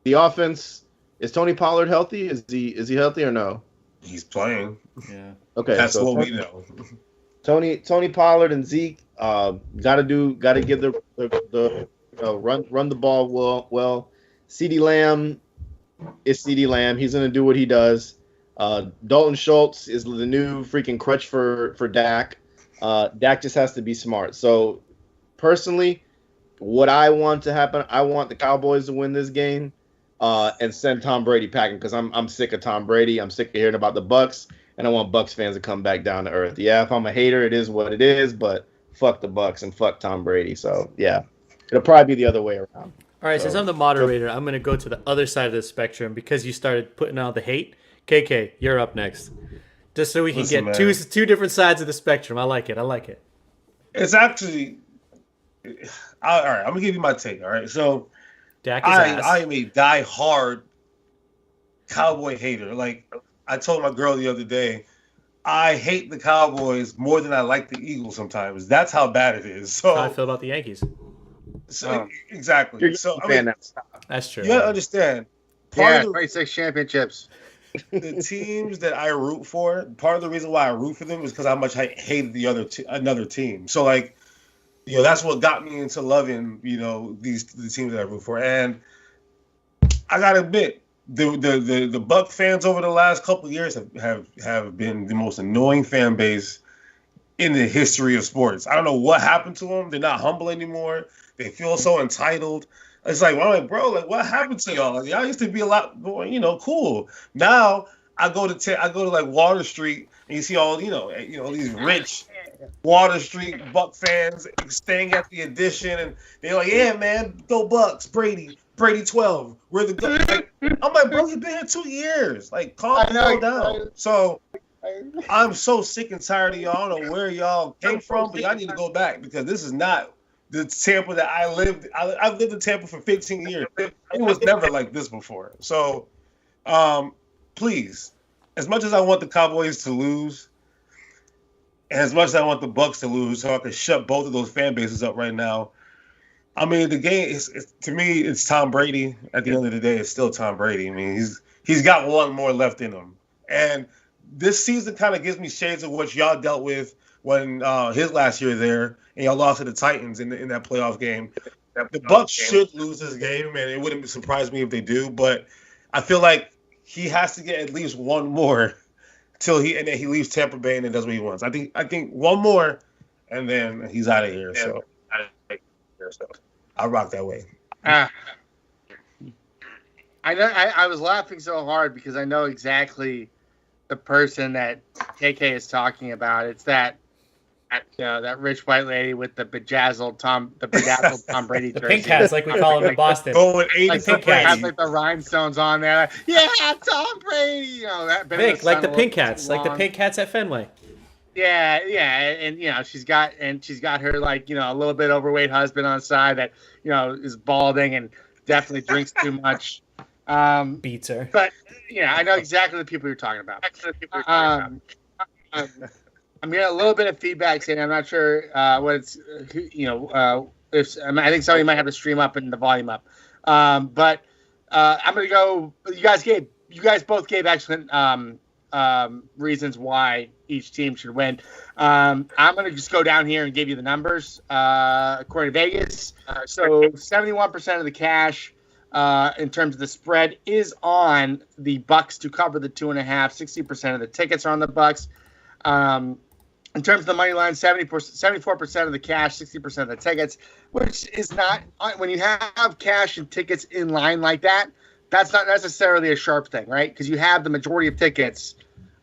offense, is Tony Pollard healthy? Is he healthy or no? He's playing. Yeah. Okay, That's so what we know. Tony Pollard and Zeke gotta give the run the ball well. CeeDee Lamb is CeeDee Lamb. He's gonna do what he does. Dalton Schultz is the new freaking crutch for Dak. Dak just has to be smart. So personally, what I want to happen, I want the Cowboys to win this game and send Tom Brady packing because I'm sick of Tom Brady. I'm sick of hearing about the Bucs, and I want Bucs fans to come back down to earth. Yeah, if I'm a hater, it is what it is, but fuck the Bucs and fuck Tom Brady. So yeah, it'll probably be the other way around. All right, since I'm the moderator, I'm going to go to the other side of the spectrum because you started putting out the hate. KK, you're up next. Just so we can get two different sides of the spectrum. I like it. It's actually all right. I'm gonna give you my take. All right, so Dak is ass. I am a die-hard Cowboy hater. Like I told my girl the other day, I hate the Cowboys more than I like the Eagles sometimes. That's how bad it is. So That's how I feel about the Yankees. So exactly. You're so a fan now. That's true. You gotta understand. Part Yeah, of the 26 championships. the teams that I root for, part of the reason why I root for them is because how much I hated another team. So like, that's what got me into loving, the teams that I root for. And I gotta admit, the Buck fans over the last couple of years have been the most annoying fan base in the history of sports. I don't know what happened to them. They're not humble anymore. They feel so entitled. It's like, well, I'm like, bro, like, what happened to y'all? Like, y'all used to be a lot more, cool. Now I go to like Water Street, and you see all, these rich Water Street Buck fans staying at the Addition, and they're like, yeah, man, go Bucks, Brady 12. We're the good. Like, I'm like, bro, you've been here 2 years. Like, calm down. So I'm so sick and tired of y'all. I don't know where y'all came from, but y'all need to go back because this is not the Tampa that I lived. I've lived in Tampa for 15 years. It was never like this before. So, please, as much as I want the Cowboys to lose, and as much as I want the Bucks to lose, so I can shut both of those fan bases up right now. I mean, the game is to me, it's Tom Brady. At the end of the day, it's still Tom Brady. I mean, he's got one more left in him, and this season kind of gives me shades of what y'all dealt with when his last year there, and y'all lost to the Titans in that playoff game. The Bucks should lose this game, and it wouldn't surprise me if they do. But I feel like he has to get at least one more and then he leaves Tampa Bay and then does what he wants. I think one more, and then he's out of here. So I rock that way. I know. I was laughing so hard because I know exactly the person that KK is talking about. It's that rich white lady with the bedazzled Tom Brady jersey. The pink hats, like we call them in Boston. Going 80 like for Brady. Has Brady. like the rhinestones on there. Like, yeah, Tom Brady. That been in Vic, the like sun the a pink little hats, too like the long. pink hats at Fenway. Yeah, and she's got her like a little bit overweight husband on the side that is balding and definitely drinks too much. Beats her. But I know exactly the people you're talking about. I'm getting a little bit of feedback saying I'm not sure what it's if I think somebody might have the stream up and the volume up. But I'm gonna go. You guys both gave excellent reasons why each team should win. I'm going to just go down here and give you the numbers according to Vegas. So 71% of the cash in terms of the spread is on the Bucks to cover the 2.5. 60% of the tickets are on the Bucks. In terms of the money line, 74% of the cash, 60% of the tickets, which is not when you have cash and tickets in line like that. That's not necessarily a sharp thing, right? Because you have the majority of tickets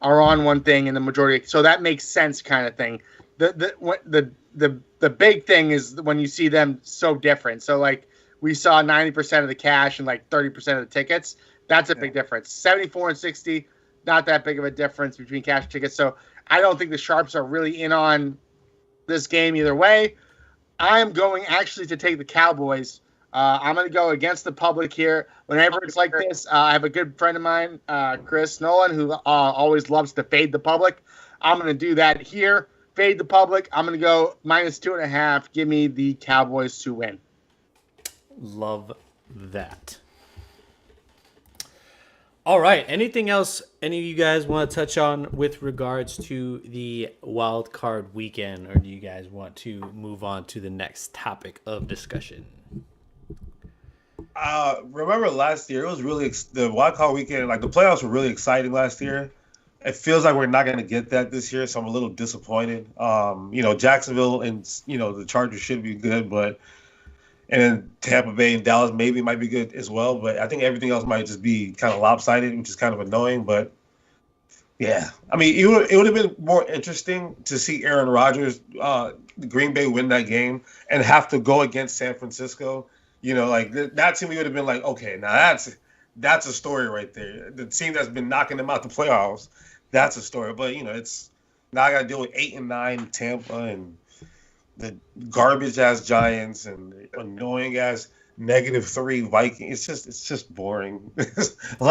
are on one thing, and the majority, so that makes sense, kind of thing. The big thing is when you see them so different. So like we saw 90% of the cash and like 30% of the tickets. That's a big difference. 74 and 60, not that big of a difference between cash and tickets. So I don't think the sharps are really in on this game either way. I'm going actually to take the Cowboys. I'm going to go against the public here. Whenever it's like this, I have a good friend of mine, Chris Nolan, who always loves to fade the public. I'm going to do that here. Fade the public. I'm going to go -2.5. Give me the Cowboys to win. Love that. All right. Anything else any of you guys want to touch on with regards to the wild card weekend, or do you guys want to move on to the next topic of discussion? Remember last year, it was really the wild card weekend. Like the playoffs were really exciting last year. It feels like we're not going to get that this year, so I'm a little disappointed. Jacksonville and the Chargers should be good, and then Tampa Bay and Dallas maybe might be good as well. But I think everything else might just be kind of lopsided, which is kind of annoying. But yeah, I mean, it would have been more interesting to see Aaron Rodgers, Green Bay win that game and have to go against San Francisco. Like that team, we would have been like, okay, now that's a story right there. The team that's been knocking them out the playoffs, that's a story. But it's now I got to deal with 8 and 9 Tampa and the garbage ass Giants and the annoying ass -3 Vikings. It's just boring. a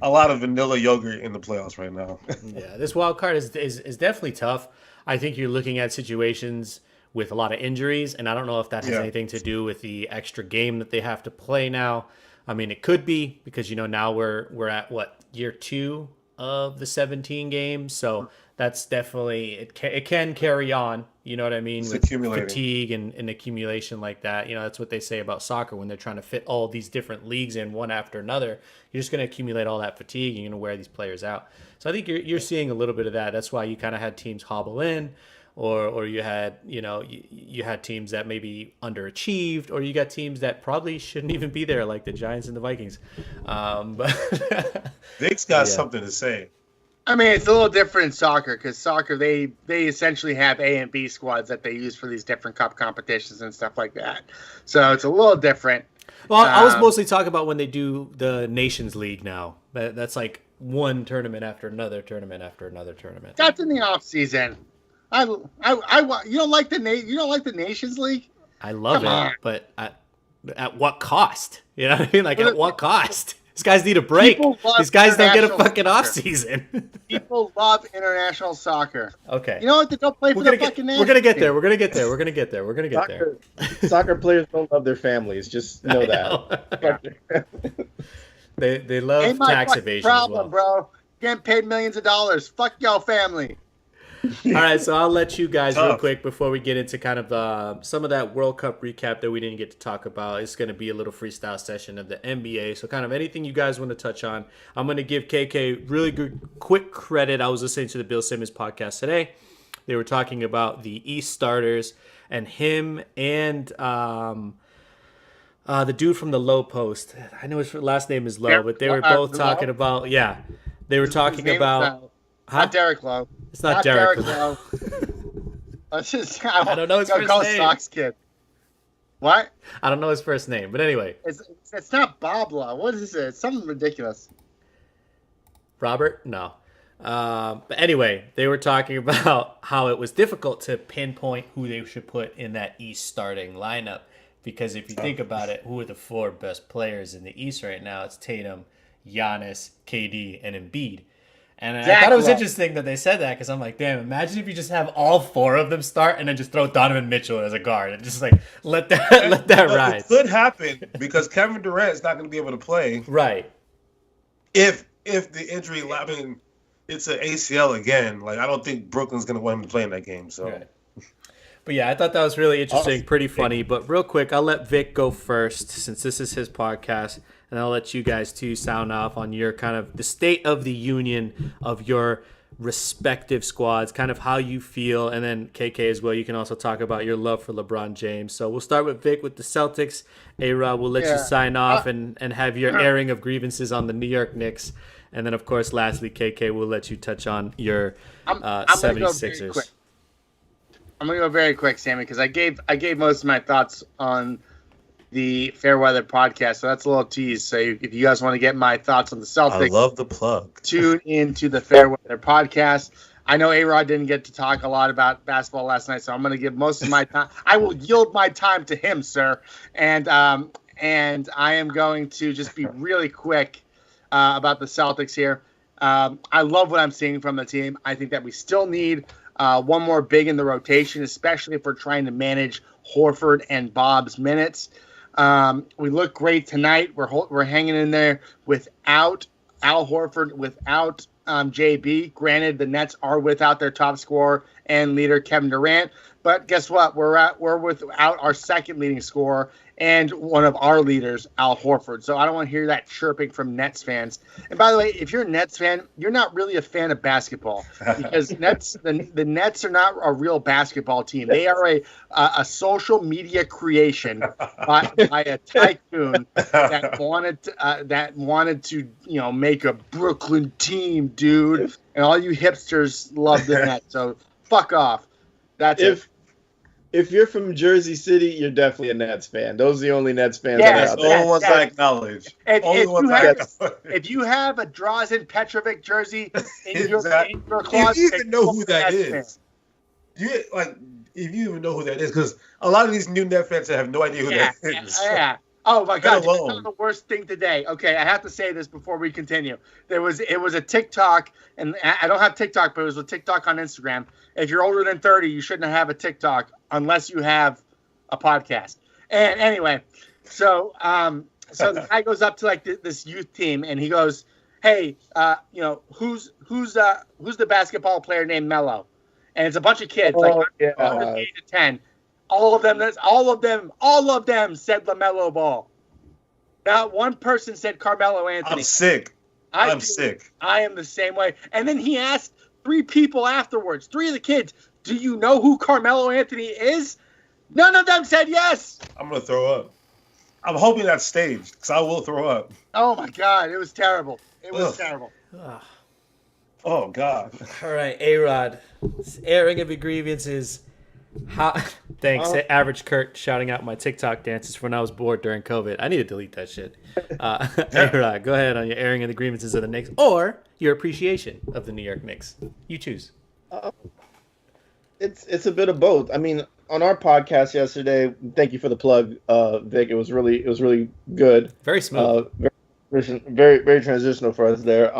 lot of vanilla yogurt in the playoffs right now. Yeah, this wild card is definitely tough. I think you're looking at situations with a lot of injuries, and I don't know if that has anything to do with the extra game that they have to play now. I mean, it could be because, now we're at year 2 of the 17 games. So that's definitely, it can carry on. You know what I mean? It's With accumulating. fatigue and accumulation like that. That's what they say about soccer when they're trying to fit all these different leagues in one after another. You're just going to accumulate all that fatigue. You're going to wear these players out. So I think you're seeing a little bit of that. That's why you kind of had teams hobble in, or you had, you had teams that maybe underachieved, or you got teams that probably shouldn't even be there, like the Giants and the Vikings. But Vic's got something to say. I mean, it's a little different in soccer because soccer, they essentially have A and B squads that they use for these different cup competitions and stuff like that. So it's a little different. Well, I was mostly talking about when they do the Nations League now. That's like one tournament after another tournament after another tournament. That's in the off season. You don't like the Nations League? I love Come on. it, but at what cost? You know what I mean? Like, at what cost? These guys need a break. These guys don't get a fucking off season. People love international soccer. Okay. You know what? They don't play for the fucking Nations. We're gonna get there. We're gonna get there. We're gonna get there. We're gonna get there. Soccer players don't love their families. Just know that. They love Ain't my tax fucking evasion problem, as well. bro. Getting paid millions of dollars. Fuck y'all family. All right, so I'll let you guys real Tough. quick before we get into kind of some of that World Cup recap that we didn't get to talk about. It's going to be a little freestyle session of the NBA. So kind of anything you guys want to touch on. I'm going to give KK really good, quick credit. I was listening to the Bill Simmons podcast today. They were talking about the East starters and him and the dude from the Low Post. I know his last name is Low, but they were both talking about, they were talking about... Not Derek Lowe. It's not Derek Lowe. I don't know his first call name. Sox kid. What? I don't know his first name, but anyway. It's not Bob Lowe. What is it? It's something ridiculous. Robert? No. But anyway, they were talking about how it was difficult to pinpoint who they should put in that East starting lineup. Because if you think about it, who are the 4 best players in the East right now? It's Tatum, Giannis, KD, and Embiid. And I thought it was interesting that they said that because I'm like, damn, imagine if you just have all 4 of them start and then just throw Donovan Mitchell as a guard and just like let that ride. It could happen because Kevin Durant's not going to be able to play. Right. If the injury, I mean, it's an ACL again. Like, I don't think Brooklyn's going to want him to play in that game. So. Right. But yeah, I thought that was really interesting, pretty funny. But real quick, I'll let Vic go first since this is his podcast. And I'll let you guys too sound off on your kind of the state of the union of your respective squads, kind of how you feel. And then KK as well, you can also talk about your love for LeBron James. So we'll start with Vic with the Celtics. A-Rod, we'll let you sign off and have your airing of grievances on the New York Knicks. And then, of course, lastly, KK, we'll let you touch on your 76ers. I'm going to go very quick, Sammy, because I gave most of my thoughts on the Fairweather podcast, so that's a little tease. So if you guys want to get my thoughts on the Celtics, I love the plug. Tune into the Fairweather podcast. I know A-Rod didn't get to talk a lot about basketball last night, so I'm going to give most of my time. I will yield my time to him, sir. And I am going to just be really quick about the Celtics here. I love what I'm seeing from the team. I think that we still need one more big in the rotation, especially if we're trying to manage Horford and Bob's minutes. We look great tonight. We're hanging in there without Al Horford, without JB. Granted, the Nets are without their top scorer and leader Kevin Durant, but guess what? We're without our second leading scorer and one of our leaders, Al Horford. So I don't want to hear that chirping from Nets fans. And by the way, if you're a Nets fan, you're not really a fan of basketball because the Nets are not a real basketball team. They are a social media creation by a tycoon that wanted to make a Brooklyn team, dude. And all you hipsters love the Nets. So fuck off. That's it. If you're from Jersey City, you're definitely a Nets fan. Those are the only Nets fans that are out there. Only ones I acknowledge. If you have a Drazen Petrovic jersey in your closet, if you even know who that is, if you even know who that is, because a lot of these new Net fans have no idea who that is. Yeah. Oh my God, that's not the worst thing today. Okay, I have to say this before we continue. It was a TikTok, and I don't have TikTok, but it was a TikTok on Instagram. If you're older than 30, you shouldn't have a TikTok unless you have a podcast. And anyway, so So the guy goes up to like this youth team and he goes, "Hey, who's the basketball player named Melo?" And it's a bunch of kids, under the age of 10. All of them said LaMelo Ball. Not one person said Carmelo Anthony. I'm sick. I'm sick. I am the same way. And then he asked 3 people afterwards, 3 of the kids, "Do you know who Carmelo Anthony is?" None of them said yes. I'm going to throw up. I'm hoping that's staged because I will throw up. Oh, my God. It was terrible. It was terrible. Oh, God. All right, A-Rod. Airing of your grievances. Thanks. Average Kurt shouting out my TikTok dances for when I was bored during COVID. I need to delete that shit. A-Rod, go ahead on your airing of the grievances of the Knicks or your appreciation of the New York Knicks. You choose. It's a bit of both. I mean, on our podcast yesterday, thank you for the plug, Vic. It was really good. Very smooth. Very, very transitional for us there.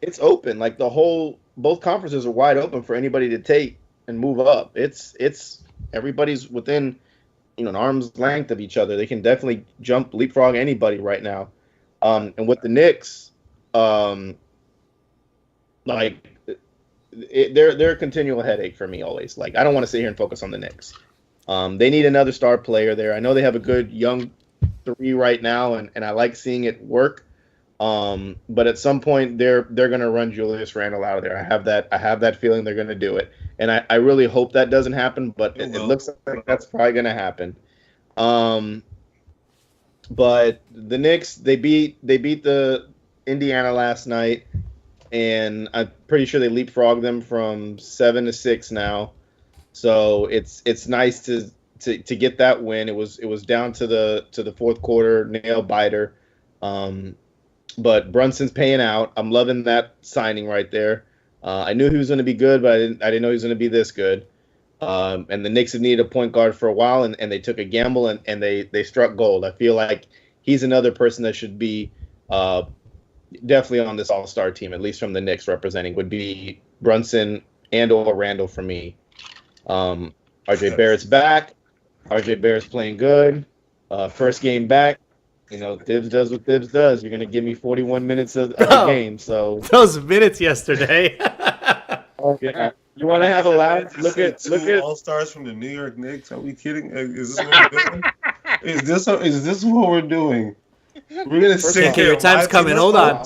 It's open. Like both conferences are wide open for anybody to take and move up. It's everybody's within, an arm's length of each other. They can definitely leapfrog anybody right now. And with the Knicks, they're a continual headache for me always. Like, I don't want to sit here and focus on the Knicks. They need another star player there. I know they have a good young 3 right now, and I like seeing it work. But at some point they're going to run Julius Randle out of there. I have that feeling they're going to do it. And I really hope that doesn't happen, but it looks like that's probably going to happen. But the Knicks, they beat the Indiana last night, and I'm pretty sure they leapfrogged them from 7-6 now. So it's nice to get that win. It was down to the fourth quarter nail biter. But Brunson's paying out. I'm loving that signing right there. I knew he was going to be good, but I didn't know he was going to be this good. And the Knicks have needed a point guard for a while, and they took a gamble, and they struck gold. I feel like he's another person that should be definitely on this all-star team, at least from the Knicks representing, would be Brunson and or Randall for me. RJ Barrett's back. RJ Barrett's playing good. First game back. Tibbs does what Tibbs does. You're going to give me 41 minutes of the game. So those minutes yesterday. Okay. You want to have a laugh? Look at all-stars from the New York Knicks. Are we kidding? Is this what we're doing? Is this what we're doing? We're going to say, KK, your time's coming. Hold on.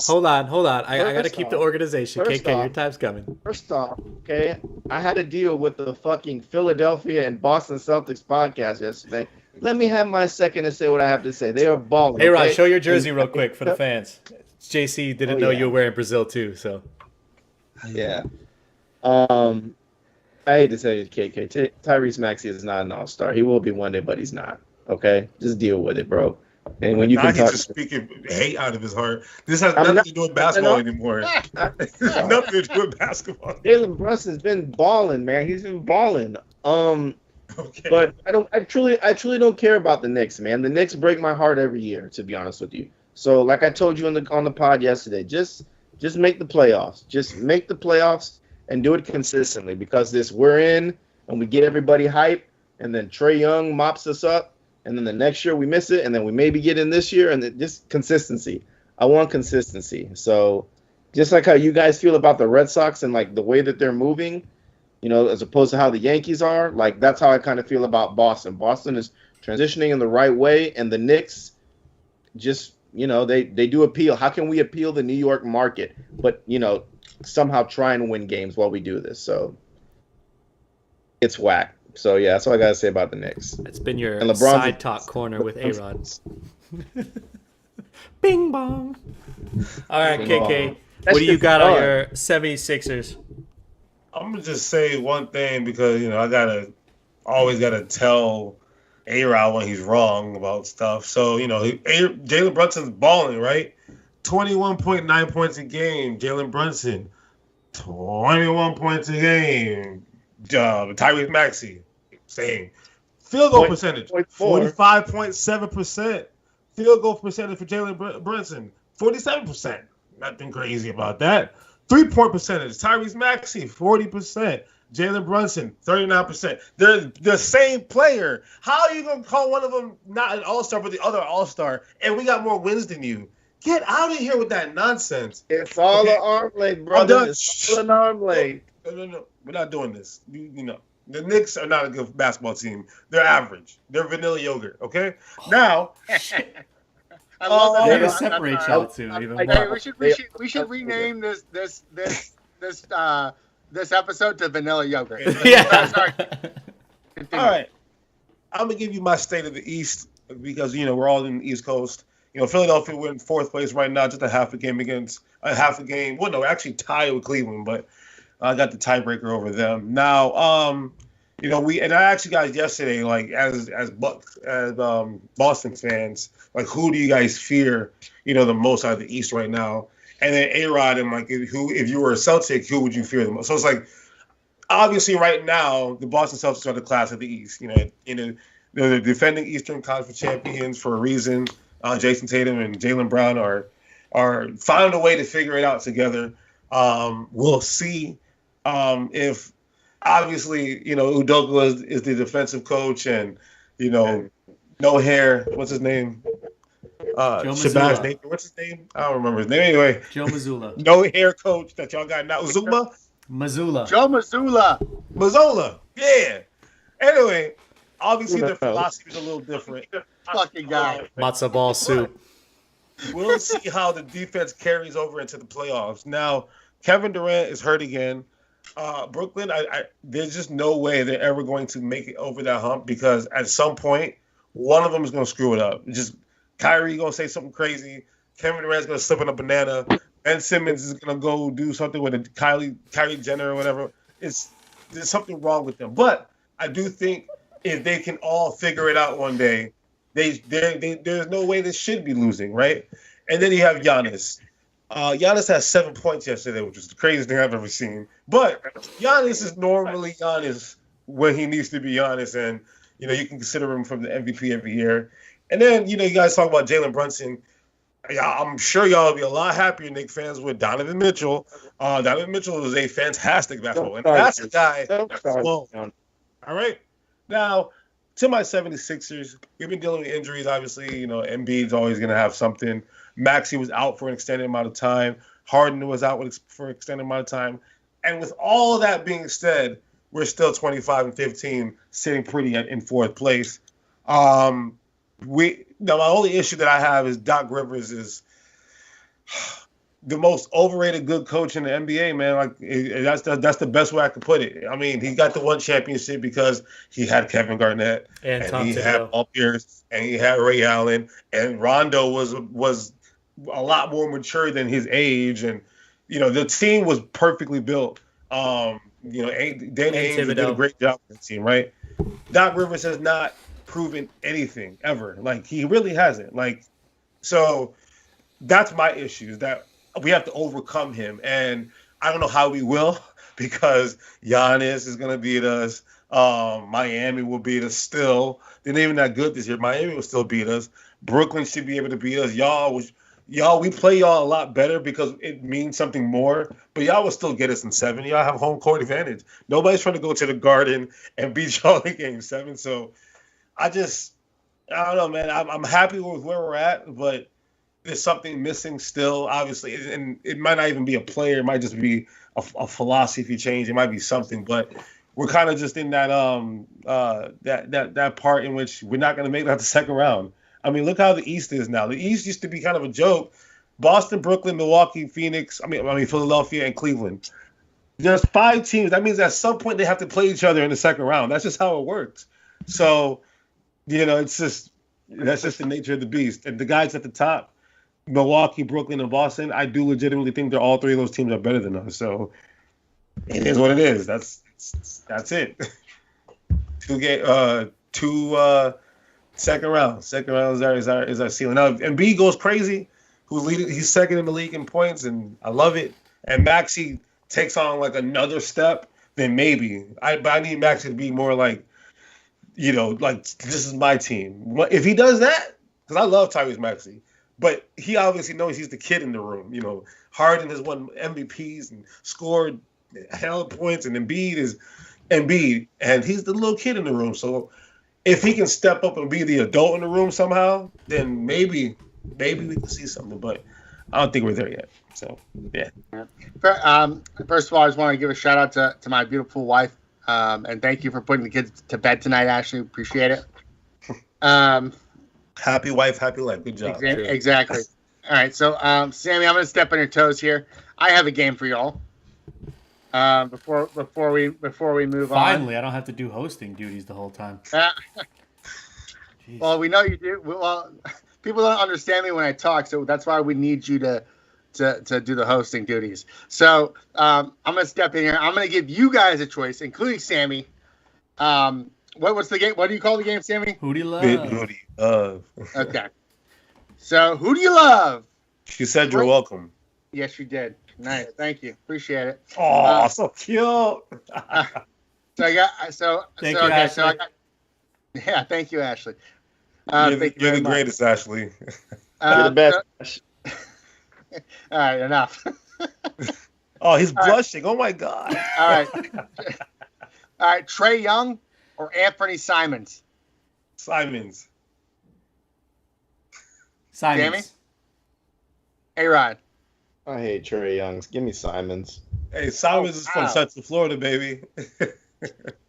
I got to keep the organization. KK, your time's coming. First off, okay, I had to deal with the fucking Philadelphia and Boston Celtics podcast yesterday. Let me have my second to say what I have to say. They are balling. Hey, Rod, show your jersey real quick for the fans. JC didn't know you were wearing Brazil too, so. Yeah. I hate to say it, KK. Tyrese Maxey is not an all-star. He will be one day, but he's not. Okay? Just deal with it, bro. And when you can talk, he's just speaking hate out of his heart. This has nothing to do with basketball anymore. Nothing to do with basketball. Jalen Brunson's been balling, man. He's been balling. Okay. But I truly don't care about the Knicks, man. The Knicks break my heart every year, to be honest with you. So, like I told you on the pod yesterday, just make the playoffs. Just make the playoffs and do it consistently, because we're in and we get everybody hyped, and then Trae Young mops us up, and then the next year we miss it, and then we maybe get in this year, and just consistency. I want consistency. So, just like how you guys feel about the Red Sox and like the way that they're moving, as opposed to how the Yankees are, like that's how I kind of feel about Boston. Boston is transitioning in the right way, and the Knicks just, they do appeal. How can we appeal the New York market, but, somehow try and win games while we do this? So it's whack. So, yeah, that's all I got to say about the Knicks. It's been your side talk corner with A-Rod. Bing bong. All right, KK, what do you got on your 76ers? I'm gonna just say one thing, because I always gotta tell A-Rod when he's wrong about stuff. So Jalen Brunson's balling, right? 21.9 points a game. Jalen Brunson, 21 points a game. Tyrese Maxey, same. Field goal percentage, 45.7%. Field goal percentage for Jalen Brunson, 47%. Nothing crazy about that. 3-point percentage, Tyrese Maxey, 40%. Jalen Brunson, 39%. They're the same player. How are you going to call one of them not an all-star but the other all-star, and we got more wins than you? Get out of here with that nonsense. It's all an arm length, brother. It's all an arm length. No. We're not doing this. You know, the Knicks are not a good basketball team. They're average. They're vanilla yogurt, okay? Now, I love that. Way to name. separate y'all two even Hey, more. we should rename this episode to Vanilla Yogurt. Yeah. Sorry. all right. I'm going to give you my state of the East because, you know, we're all in the East Coast. You know, Philadelphia, we're in fourth place right now, just a half a game. Well, no, actually tied with Cleveland, but I got the tiebreaker over them. Now, you know, I asked you guys yesterday, like as Boston fans, like who do you guys fear, you know, the most out of the East right now? And then A-Rod, and like if you were a Celtic, who would you fear the most? So it's like obviously right now the Boston Celtics are the class of the East. You know, they're the defending Eastern Conference champions for a reason. Jason Tatum and Jaylen Brown are finding a way to figure it out together. We'll see if obviously, you know, Udoka is the defensive coach, and you know, no hair. What's his name? Shabazz Napier. What's his name? I don't remember his name. Anyway, Joe Mazzulla. no hair coach that y'all got now. Zuma? Mazzulla. Joe Mazzola. Yeah. Anyway, obviously their philosophy is a little different. fucking guy. Matzo ball soup. We'll see how the defense carries over into the playoffs. Now, Kevin Durant is hurt again. Brooklyn, there's just no way they're ever going to make it over that hump because at some point, one of them is going to screw it up. Just Kyrie going to say something crazy. Kevin Durant's going to slip on a banana. Ben Simmons is going to go do something with a Kylie Jenner or whatever. There's something wrong with them. But I do think if they can all figure it out one day, there's no way they should be losing, right? And then you have Giannis. Giannis had 7 points yesterday, which is the craziest thing I've ever seen. But Giannis is normally Giannis when he needs to be Giannis, and you know you can consider him from the MVP every year. And then you know you guys talk about Jalen Brunson. I'm sure y'all will be a lot happier, Knicks fans, with Donovan Mitchell. Donovan Mitchell is a fantastic basketball, and that's the guy. Well, all right, now. To my 76ers, we've been dealing with injuries, obviously. You know, Embiid's always going to have something. Maxey was out for an extended amount of time. Harden was out for an extended amount of time. And with all of that being said, we're still 25-15, sitting pretty in fourth place. Now, my only issue that I have is Doc Rivers is the most overrated good coach in the NBA, man. Like that's the best way I could put it. I mean, he got the one championship because he had Kevin Garnett and he had Paul Pierce and he had Ray Allen, and Rondo was a lot more mature than his age, and you know the team was perfectly built. You know, Danny Ainge did a great job with the team, right? Doc Rivers has not proven anything ever. Like he really hasn't. Like so, that's my issue. Is that we have to overcome him, and I don't know how we will because Giannis is going to beat us. Miami will beat us still. They're not even that good this year. Miami will still beat us. Brooklyn should be able to beat us. We play y'all a lot better because it means something more, but y'all will still get us in 7. Y'all have home court advantage. Nobody's trying to go to the Garden and beat y'all in Game 7. So I don't know, man. I'm happy with where we're at, but there's something missing still, obviously, and it might not even be a player. It might just be a philosophy change. It might be something, but we're kind of just in that that part in which we're not going to make it out the second round. I mean, look how the East is now. The East used to be kind of a joke. Boston, Brooklyn, Milwaukee, Phoenix. I mean, Philadelphia and Cleveland. There's 5 teams. That means at some point they have to play each other in the second round. That's just how it works. So, you know, that's just the nature of the beast. And the guys at the top, Milwaukee, Brooklyn, and Boston, I do legitimately think that all 3 of those teams are better than us. So it is what it is. That's it. 2 second round. Second round is our ceiling. Now, if Embiid goes crazy, who's leading? He's second in the league in points, and I love it. And Maxey takes on like another step, then maybe. But I need Maxey to be more like, you know, like this is my team. If he does that, because I love Tyrese Maxey. But he obviously knows he's the kid in the room. You know, Harden has won MVPs and scored held points, and Embiid is Embiid, and he's the little kid in the room. So if he can step up and be the adult in the room somehow, then maybe we can see something. But I don't think we're there yet. So yeah. First of all, I just want to give a shout out to my beautiful wife, and thank you for putting the kids to bed tonight, Ashley. Appreciate it. Happy wife, happy life. Good job. Exactly. All right, so Sammy, I'm going to step on your toes here. I have a game for y'all. Before we move on. Finally, I don't have to do hosting duties the whole time. Well, we know you do. Well, people don't understand me when I talk, so that's why we need you to do the hosting duties. So I'm going to step in here. I'm going to give you guys a choice, including Sammy. What's the game? What do you call the game, Sammy? Who do you love? Hoodie. Okay. So, who do you love? She said you're welcome. Yes, you did. Nice. Thank you. Appreciate it. Oh, so cute. Thank you, Ashley. Yeah, thank you, Ashley. You're the greatest, Ashley. You're the best. All right, enough. Oh, he's blushing. Oh, my God. All right. All right, Trae Young or Anthony Simons? Simons. Jamie? A-Rod. I hate Trae Young. Give me Simons. Hey, Simons is from Central Florida, baby.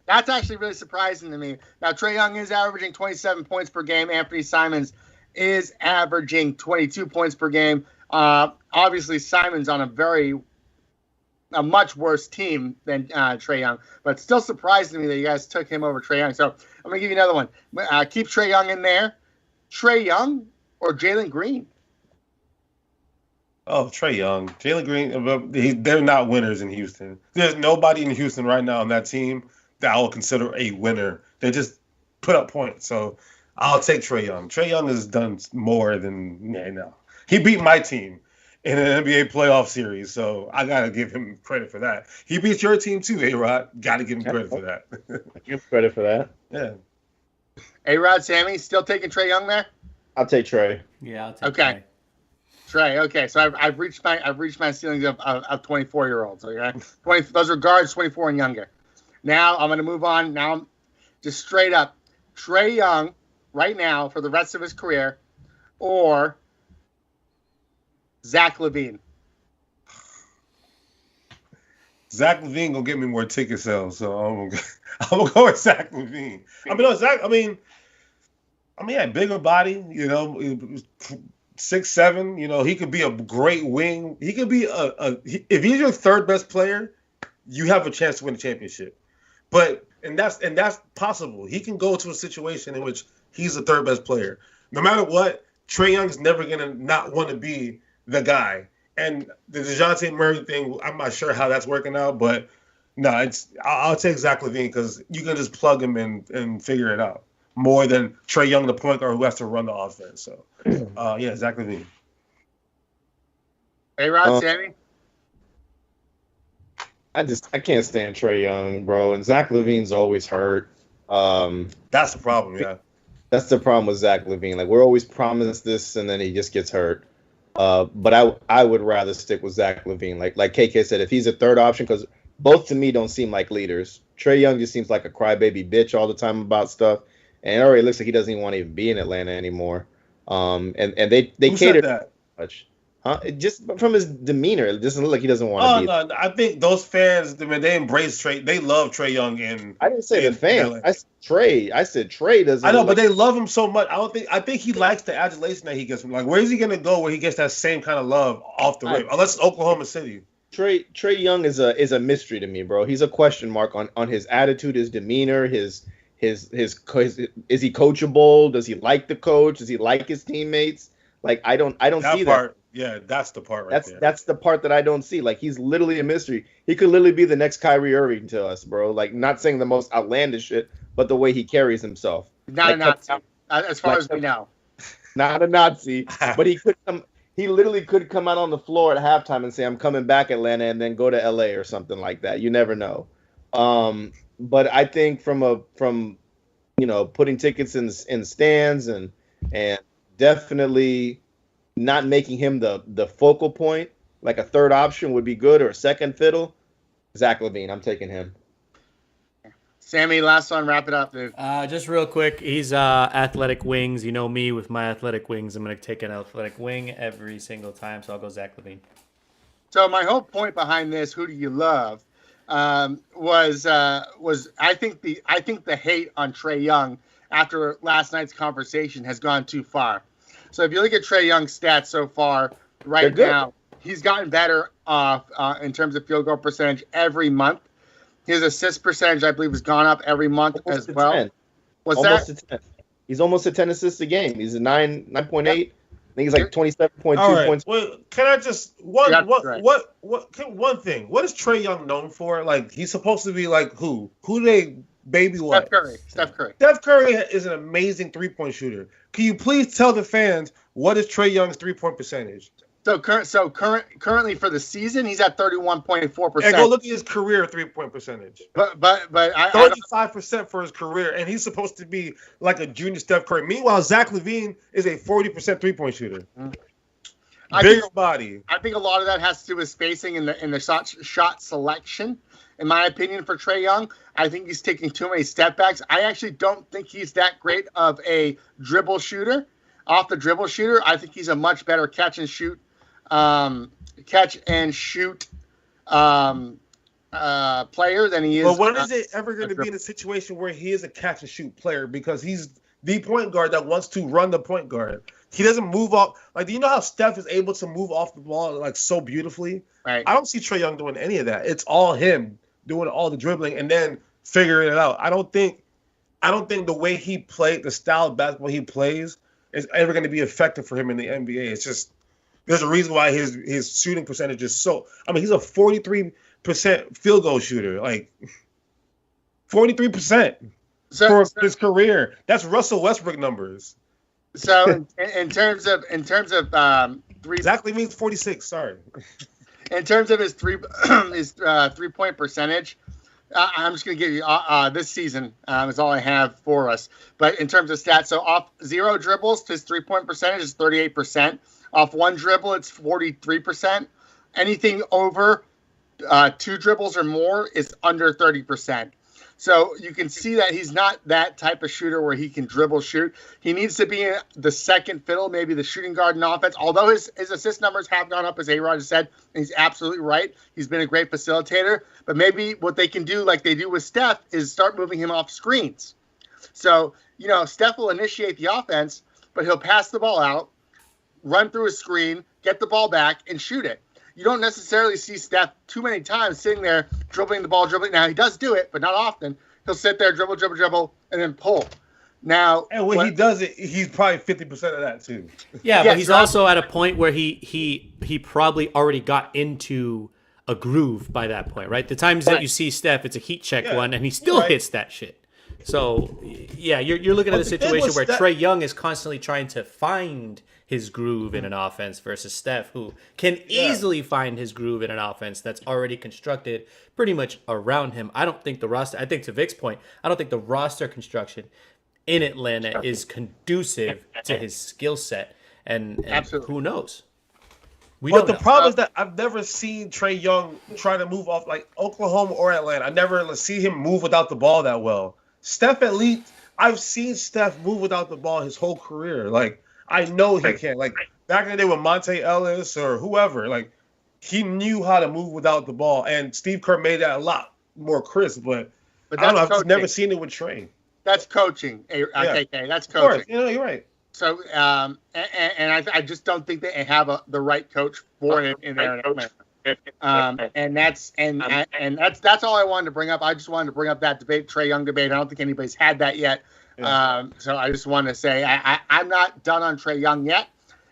That's actually really surprising to me. Now, Trae Young is averaging 27 points per game. Anthony Simons is averaging 22 points per game. Obviously, Simons on a much worse team than Trae Young, but still surprising me that you guys took him over Trae Young. So I'm going to give you another one. Keep Trae Young in there. Trae Young or Jalen Green? Oh, Trae Young. Jalen Green, they're not winners in Houston. There's nobody in Houston right now on that team that I will consider a winner. They just put up points. So I'll take Trae Young. Trae Young has done more than, he beat my team in an NBA playoff series, so I got to give him credit for that. He beat your team too, A-Rod. Got to give him credit for that. Give him credit for that. Yeah. A-Rod, Sammy, still taking Trae Young there? I'll take Trae. Yeah, I'll take Okay. Trae. Okay, so I've reached my ceilings of 24-year-olds. Okay, those are guards 24 and younger. Now I'm going to move on. Now I'm just straight up Trae Young right now for the rest of his career, or Zach LaVine. Zach LaVine gonna get me more ticket sales, so I'm gonna go with Zach LaVine. Yeah, bigger body, 6'7", he could be a great wing. He could be if he's your third best player, you have a chance to win the championship. And that's possible. He can go to a situation in which he's the third best player. No matter what, Trae Young's never gonna not want to be the guy. And the DeJounte Murray thing, I'm not sure how that's working out, but no, I'll take Zach LaVine because you can just plug him in and figure it out more than Trae Young, the point guard who has to run the offense. So, yeah, Zach LaVine. Hey, Rod, Sammy? I can't stand Trae Young, bro. And Zach LaVine's always hurt. That's the problem, yeah. That's the problem with Zach LaVine. Like, we're always promised this, and then he just gets hurt. But I would rather stick with Zach LaVine. Like KK said, if he's a third option, because both to me don't seem like leaders. Trae Young just seems like a crybaby bitch all the time about stuff, and it already looks like he doesn't even want to even be in Atlanta anymore. And they cater that much. Just from his demeanor, it doesn't look like he doesn't want to be. No, I think those fans, when they embrace Trae, they love Trae Young. I didn't say the fans. I said Trae doesn't. I know, but they love him so much. I think he likes the adulation that he gets from. Like, where is he gonna go where he gets that same kind of love off the rip? Unless it's Oklahoma City. Trae Young is a mystery to me, bro. He's a question mark on his attitude, his demeanor, his is he coachable? Does he like the coach? Does he like his teammates? Like, I don't see that. Yeah, that's the part there. That's the part that I don't see. Like, he's literally a mystery. He could literally be the next Kyrie Irving to us, bro. Like, not saying the most outlandish shit, but the way he carries himself. Not a Nazi, as far as we know. Not a Nazi, but he could come. He literally could come out on the floor at halftime and say, "I'm coming back, Atlanta," and then go to LA or something like that. You never know. But I think from putting tickets in stands and definitely not making him the focal point, like a third option would be good, or a second fiddle. Zach LaVine. I'm taking him. Sammy, last one. Wrap it up, dude. Just real quick, he's athletic wings. You know me with my athletic wings. I'm going to take an athletic wing every single time, so I'll go Zach LaVine. So my whole point behind this, who do you love, was I think the hate on Trae Young after last night's conversation has gone too far. So if you look at Trae Young's stats so far right now, he's gotten better in terms of field goal percentage every month. His assist percentage, I believe, has gone up every month as well. 10. What's almost that? To 10. He's almost at 10 assists a game. He's a 9.8. I think he's like 27.2 All right. points. Well, can I just one thing? What is Trae Young known for? Like, he's supposed to be like who? Who they baby what? Steph Curry. Steph Curry is an amazing 3-point shooter. Can you please tell the fans what is Trae Young's 3-point percentage? Currently for the season, he's at 31.4%. And go look at his career 3-point percentage. But 35% for his career, and he's supposed to be like a junior Steph Curry. Meanwhile, Zach LaVine is a 40% 3-point shooter. Bigger body. I think a lot of that has to do with spacing in the shot selection. In my opinion, for Trae Young, I think he's taking too many step backs. I actually don't think he's that great of a dribble shooter. Off the dribble shooter, I think he's a much better catch and shoot player than he is. But when is it ever going to be in a situation where he is a catch and shoot player, because he's the point guard that wants to run the point guard? He doesn't move off. Like, do you know how Steph is able to move off the ball like so beautifully? Right. I don't see Trae Young doing any of that. It's all him doing all the dribbling and then figuring it out. I don't think the way he played, the style of basketball he plays, is ever going to be effective for him in the NBA. It's just, there's a reason why his shooting percentage is so. I mean, he's a 43% field goal shooter, like 43% for his career. That's Russell Westbrook numbers. So in terms of three, Exactly means 46. Sorry. in terms of his 3-point percentage, I'm just going to give you this season is all I have for us. But in terms of stats, so off 0 dribbles, his 3-point percentage is 38%. Off 1 dribble, it's 43%. Anything over 2 dribbles or more is under 30%. So you can see that he's not that type of shooter where he can dribble shoot. He needs to be the second fiddle, maybe the shooting guard in offense. Although his assist numbers have gone up, as A-Rod said, and he's absolutely right. He's been a great facilitator. But maybe what they can do, like they do with Steph, is start moving him off screens. So, Steph will initiate the offense, but he'll pass the ball out, run through a screen, get the ball back, and shoot it. You don't necessarily see Steph too many times sitting there dribbling the ball. Now, he does do it, but not often. He'll sit there, dribble, and then pull. Now, and when he does it, he's probably 50% of that too. Yeah, but he's also at a point where he probably already got into a groove by that point, right? The times that you see Steph, it's a heat check one, and he still hits that shit. So, yeah, you're looking at a situation where Trae Young is constantly trying to find his groove in an offense versus Steph, who can easily find his groove in an offense that's already constructed pretty much around him. I don't think the roster, I think to Vic's point, I don't think the roster construction in Atlanta is conducive to his skill set. And who knows? But the problem is that I've never seen Trae Young try to move off like Oklahoma or Atlanta. I never see him move without the ball that well. Steph, at least, I've seen Steph move without the ball his whole career. Like, I know he can. Like, back in the day with Monte Ellis or whoever, like, he knew how to move without the ball. And Steve Kerr made that a lot more crisp. But I don't know. I've just never seen it with Trae. That's coaching. KK. That's coaching. Of course. You're right. So, and I just don't think they have the right coach for it in there. And that's all I wanted to bring up. I just wanted to bring up that debate, Trae Young debate. I don't think anybody's had that yet. So I just want to say I'm not done on Trae Young yet.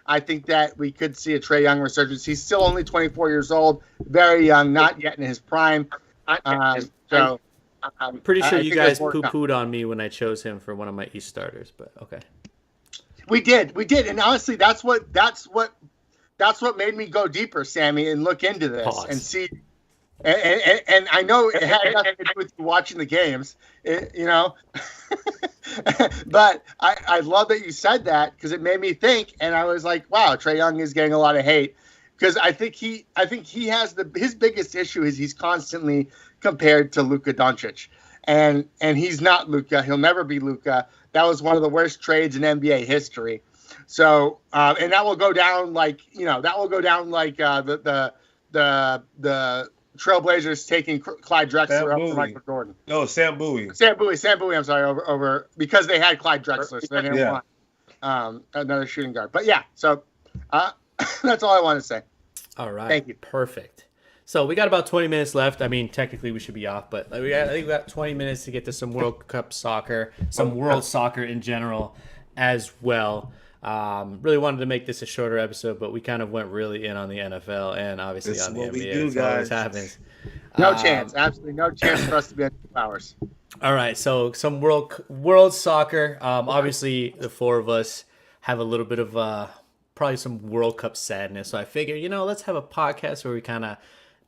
I think that we could see a Trae Young resurgence. He's still only 24 years old, very young, not yet in his prime. So I'm pretty sure you guys poo-pooed on me when I chose him for one of my East starters, but okay. We did, and honestly, that's what made me go deeper, Sammy, and look into this and see. And I know it had nothing to do with you watching the games, but I love that you said that because it made me think, and I was like, wow, Trae Young is getting a lot of hate. because I think he has his biggest issue is he's constantly compared to Luka Doncic, and he's not Luka. He'll never be Luka. That was one of the worst trades in NBA history. So and that will go down like the Trailblazers taking Clyde Drexler up for Michael Jordan. No, Sam Bowie. Sam Bowie. I'm sorry, over because they had Clyde Drexler, so they didn't want another shooting guard. But yeah, so that's all I want to say. All right, thank you. Perfect. So we got about 20 minutes left. I mean, technically we should be off, but I think we got 20 minutes to get to some World Cup soccer, some world soccer in general as well. Really wanted to make this a shorter episode, but we kind of went really in on the NFL and obviously this on the is what NBA. we do, That's guys. what always happens. No chance. Absolutely no chance for us to be at 2 hours. All right, so some world soccer. Obviously, the four of us have a little bit of probably some World Cup sadness. So I figured, let's have a podcast where we kind of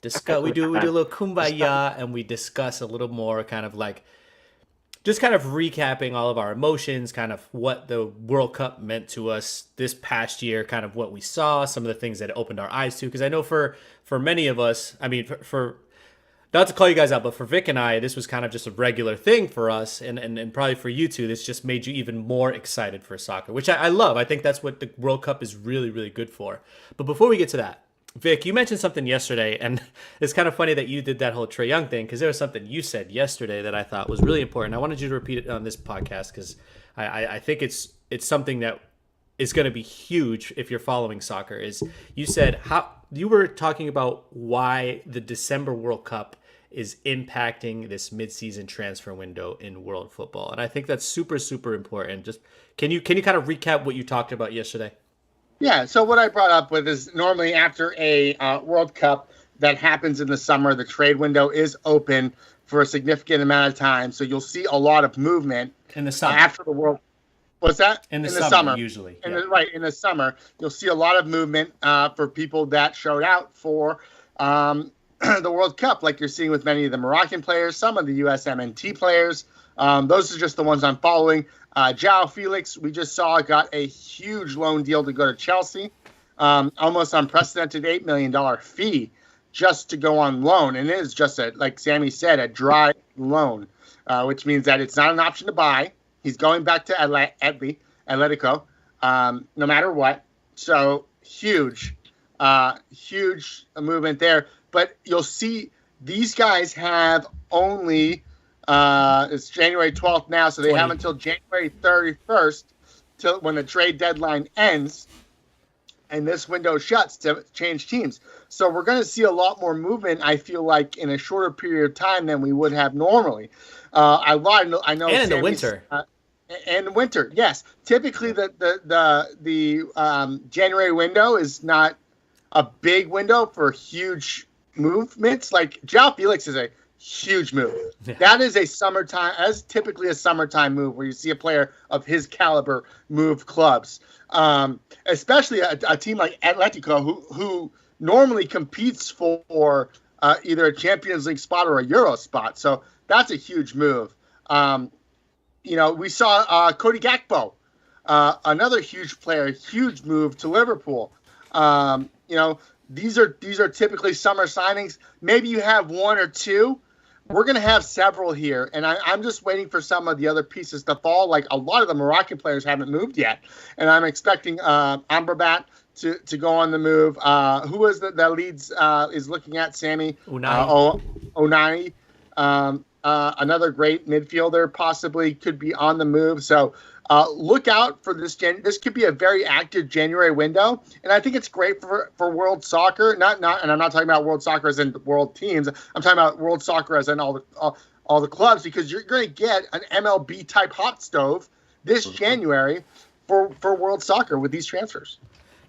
discuss. We do a little kumbaya and we discuss a little more, kind of like just kind of recapping all of our emotions, kind of what the World Cup meant to us this past year, kind of what we saw, some of the things that it opened our eyes to. Because I know for many of us, I mean, for not to call you guys out, but for Vic and I, this was kind of just a regular thing for us, and probably for you two, this just made you even more excited for soccer, which I love. I think that's what the World Cup is really, really good for. But before we get to that, Vic, you mentioned something yesterday, and it's kind of funny that you did that whole Trae Young thing, because there was something you said yesterday that I thought was really important. I wanted you to repeat it on this podcast, because I think it's something that is going to be huge if you're following soccer. Is you said you were talking about why the December World Cup is impacting this midseason transfer window in world football, and I think that's super, super important. Just can you kind of recap what you talked about yesterday? Yeah, so what I brought up with is normally after a World Cup that happens in the summer, the trade window is open for a significant amount of time. So you'll see a lot of movement In the summer. after the World. What's that? In the summer, usually. Yeah. In the summer, you'll see a lot of movement for people that showed out for the World Cup, like you're seeing with many of the Moroccan players, some of the USMNT players. Those are just the ones I'm following. João Felix, we just saw, got a huge loan deal to go to Chelsea. Almost unprecedented $8 million fee just to go on loan. And it is just, like Sammy said, a dry loan, which means that it's not an option to buy. He's going back to Atletico, no matter what. So huge movement there. But you'll see these guys have only it's January 12th now, so they have until January 31st till when the trade deadline ends and this window shuts to change teams. So we're going to see a lot more movement, I feel like, in a shorter period of time than we would have normally. I know. And in the winter. And winter, yes. Typically, the January window is not a big window for huge movements. Like João Felix is a huge move. Yeah. That is typically a summertime move where you see a player of his caliber move clubs. Especially a team like Atletico, who normally competes for either a Champions League spot or a Euro spot. So that's a huge move. We saw Cody Gakpo, another huge player, huge move to Liverpool. These are typically summer signings. Maybe you have one or two. We're going to have several here, and I'm just waiting for some of the other pieces to fall. Like a lot of the Moroccan players haven't moved yet, and I'm expecting Amrabat to go on the move. Who is that leads is looking at Sammy? Onani. Another great midfielder possibly could be on the move. So look out for this. This could be a very active January window, and I think it's great for world soccer. And I'm not talking about world soccer as in world teams. I'm talking about world soccer as in all the clubs, because you're going to get an MLB type hot stove this January for world soccer with these transfers.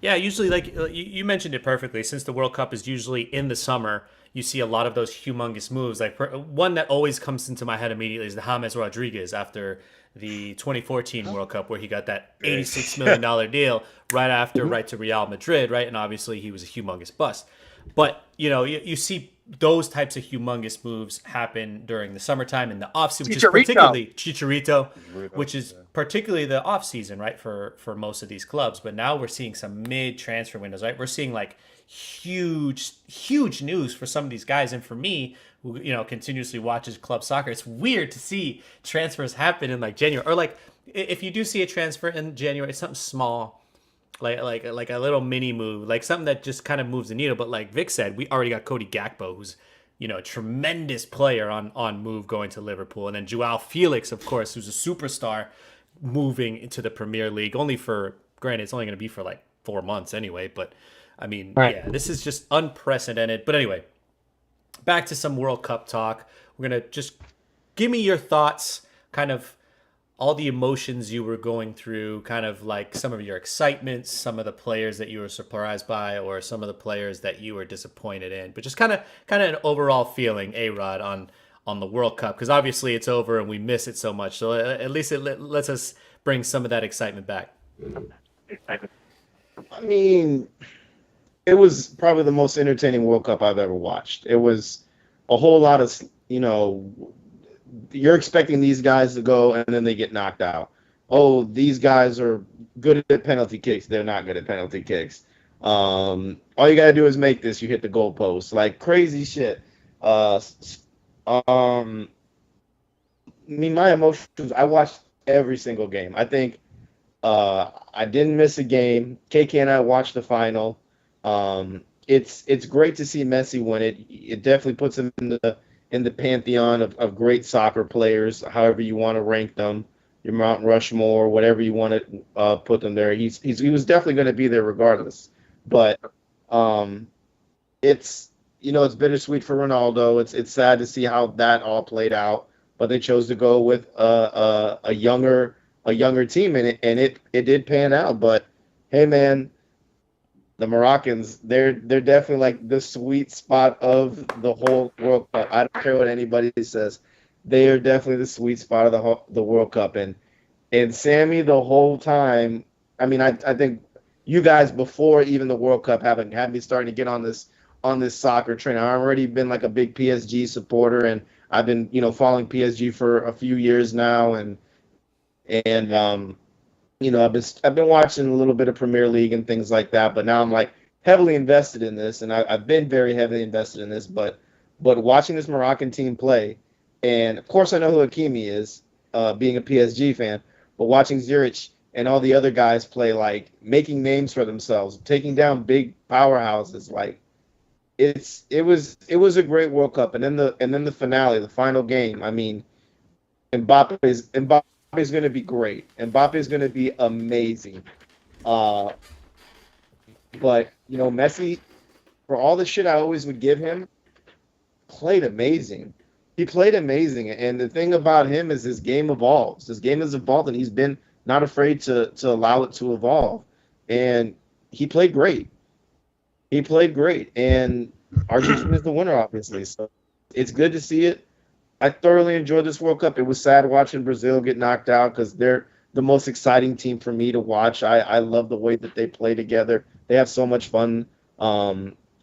Yeah, usually, like you mentioned it perfectly. Since the World Cup is usually in the summer, you see a lot of those humongous moves. Like one that always comes into my head immediately is the James Rodriguez after the 2014 World Cup, where he got that $86 million deal right to Real Madrid, right? And obviously he was a humongous bust. But, you see those types of humongous moves happen during the summertime and the offseason, which is Chicharito. particularly Chicharito, which is particularly the offseason, right, for most of these clubs. But now we're seeing some mid-transfer windows, right? We're seeing like huge news for some of these guys. And for me, who, you know, continuously watches club soccer, it's weird to see transfers happen in like January. Or like if you do see a transfer in January, it's something small, like a little mini move, like something that just kind of moves the needle. But like Vic said, we already got Cody Gakpo, who's, you know, a tremendous player on move going to Liverpool. And then Joao Felix, of course, who's a superstar moving into the Premier League, only for, granted, it's only going to be for like 4 months anyway. But I mean, Right. yeah, this is just unprecedented. But anyway, back to some World Cup talk. We're going to just give me your thoughts, kind of all the emotions you were going through, kind of like some of your excitements, some of the players that you were surprised by, or some of the players that you were disappointed in. But just kind of an overall feeling, A-Rod, on the World Cup, because obviously it's over and we miss it so much. So at least it lets us bring some of that excitement back. I mean, it was probably the most entertaining World Cup I've ever watched. It was a whole lot of, you know, you're expecting these guys to go and then they get knocked out. Oh, these guys are good at penalty kicks. They're not good at penalty kicks. All you got to do is make this. You hit the goalpost. Like crazy shit. I mean, my emotions, I watched every single game. I think I didn't miss a game. KK and I watched the final. It's great to see Messi win it. It definitely puts him in the pantheon of great soccer players, however you want to rank them, your Mount Rushmore, whatever you want to put them there. He was definitely going to be there regardless. But it's, you know, it's bittersweet for Ronaldo. It's sad to see how that all played out. But they chose to go with a younger team, and it did pan out. But hey, man, the Moroccans, they're definitely like the sweet spot of the whole World Cup. I don't care what anybody says. They are definitely the sweet spot of the World Cup. And Sammy, the whole time, I mean, I think you guys before even the World Cup had me starting to get on this soccer train. I've already been like a big PSG supporter, and I've been, you know, following PSG for a few years now, and you know, I've been watching a little bit of Premier League and things like that, but now I'm like heavily invested in this, and I've been very heavily invested in this. But watching this Moroccan team play, and of course I know who Hakimi is, being a PSG fan, but watching Ziyech and all the other guys play, like making names for themselves, taking down big powerhouses, like it was a great World Cup. And then the finale, the final game. I mean, Mbappe's going to be great. Mbappe's going to be amazing. But, you know, Messi, for all the shit I always would give him, played amazing. He played amazing. And the thing about him is his game evolves. His game has evolved, and he's been not afraid to allow it to evolve. And he played great. And Argentina is the winner, obviously. So it's good to see it. I thoroughly enjoyed this World Cup. It was sad watching Brazil get knocked out because they're the most exciting team for me to watch. I love the way that they play together. They have so much fun.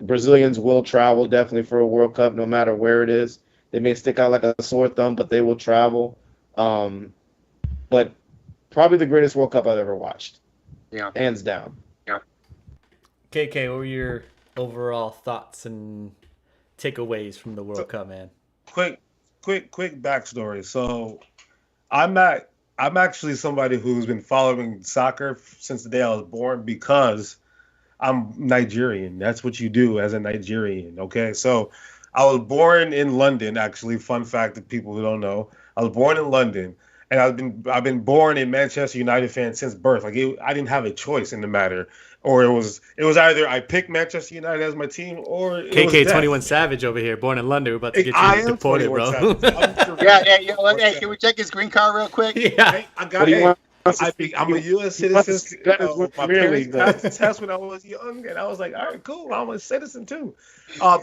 Brazilians will travel definitely for a World Cup no matter where it is. They may stick out like a sore thumb, but they will travel. But probably the greatest World Cup I've ever watched. Yeah. Hands down. Yeah. KK, what were your overall thoughts and takeaways from the World Cup, man? Quick backstory. So I'm actually somebody who's been following soccer since the day I was born because I'm Nigerian. That's what you do as a Nigerian, okay? So I was born in London, actually. Fun fact that people who don't know. I was born in London, and I've been born a Manchester United fan since birth. Like I didn't have a choice in the matter. Or it was either I picked Manchester United as my team, or it was death. 21 Savage over here, born in London. We're about to get I you am deported, 21 bro. Savage. Hey, can we check his green card real quick? Yeah. I got it. I'm a U.S. citizen. My parents passed the test when I was young, and I was like, all right, cool. I'm a citizen too.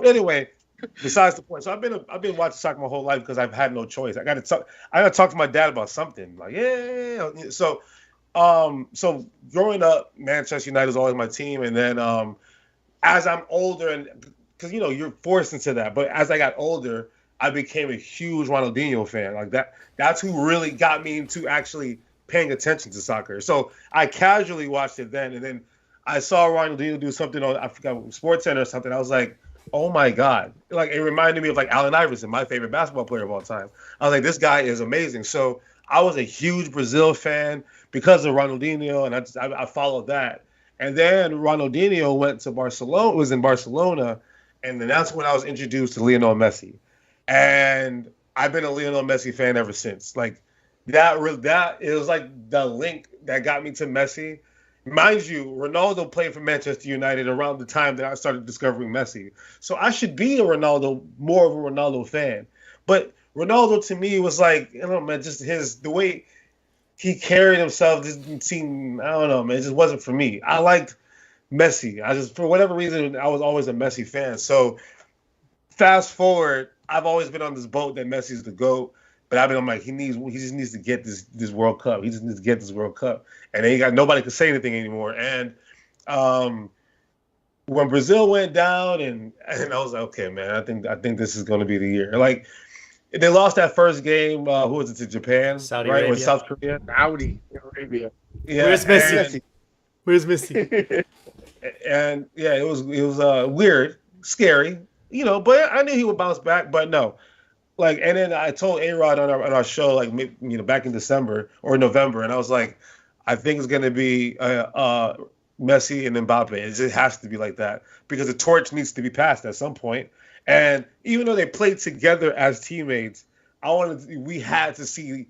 Anyway, besides the point. So I've been watching soccer my whole life because I've had no choice. I got to talk to my dad about something. Like, yeah. So growing up, Manchester United was always my team, and then as I'm older, and because you're forced into that. But as I got older, I became a huge Ronaldinho fan. Like that. That's who really got me into actually paying attention to soccer. So I casually watched it then, and then I saw Ronaldinho do something on, I forgot, Sports Center or something. I was like, oh my God. Like, it reminded me of like Allen Iverson, my favorite basketball player of all time. I was like, this guy is amazing. So I was a huge Brazil fan because of Ronaldinho, and I followed that. And then Ronaldinho went to Barcelona, was in Barcelona, and then that's when I was introduced to Lionel Messi. And I've been a Lionel Messi fan ever since. Like, that it was like the link that got me to Messi. Mind you, Ronaldo played for Manchester United around the time that I started discovering Messi. So I should be more of a Ronaldo fan. But Ronaldo to me was like, I don't know, man, just the way he carried himself didn't seem, I don't know, man, it just wasn't for me. I liked Messi. For whatever reason, I was always a Messi fan. So fast forward, I've always been on this boat that Messi's the GOAT. But I'm like, he just needs to get this World Cup. He just needs to get this World Cup. And then nobody could say anything anymore. And when Brazil went down, and I was like, okay, man, I think this is going to be the year. Like, they lost that first game. Who was it, to Japan? Saudi right? Arabia. Or South Korea? Saudi Arabia. Yeah. Where's Messi? Where's Messi? And yeah, it was weird, scary, but I knew he would bounce back, but no. Like, and then I told A-Rod on our show, like, back in December or November, and I was like, I think it's going to be Messi and Mbappe. It just has to be like that because the torch needs to be passed at some point. And even though they played together as teammates, we had to see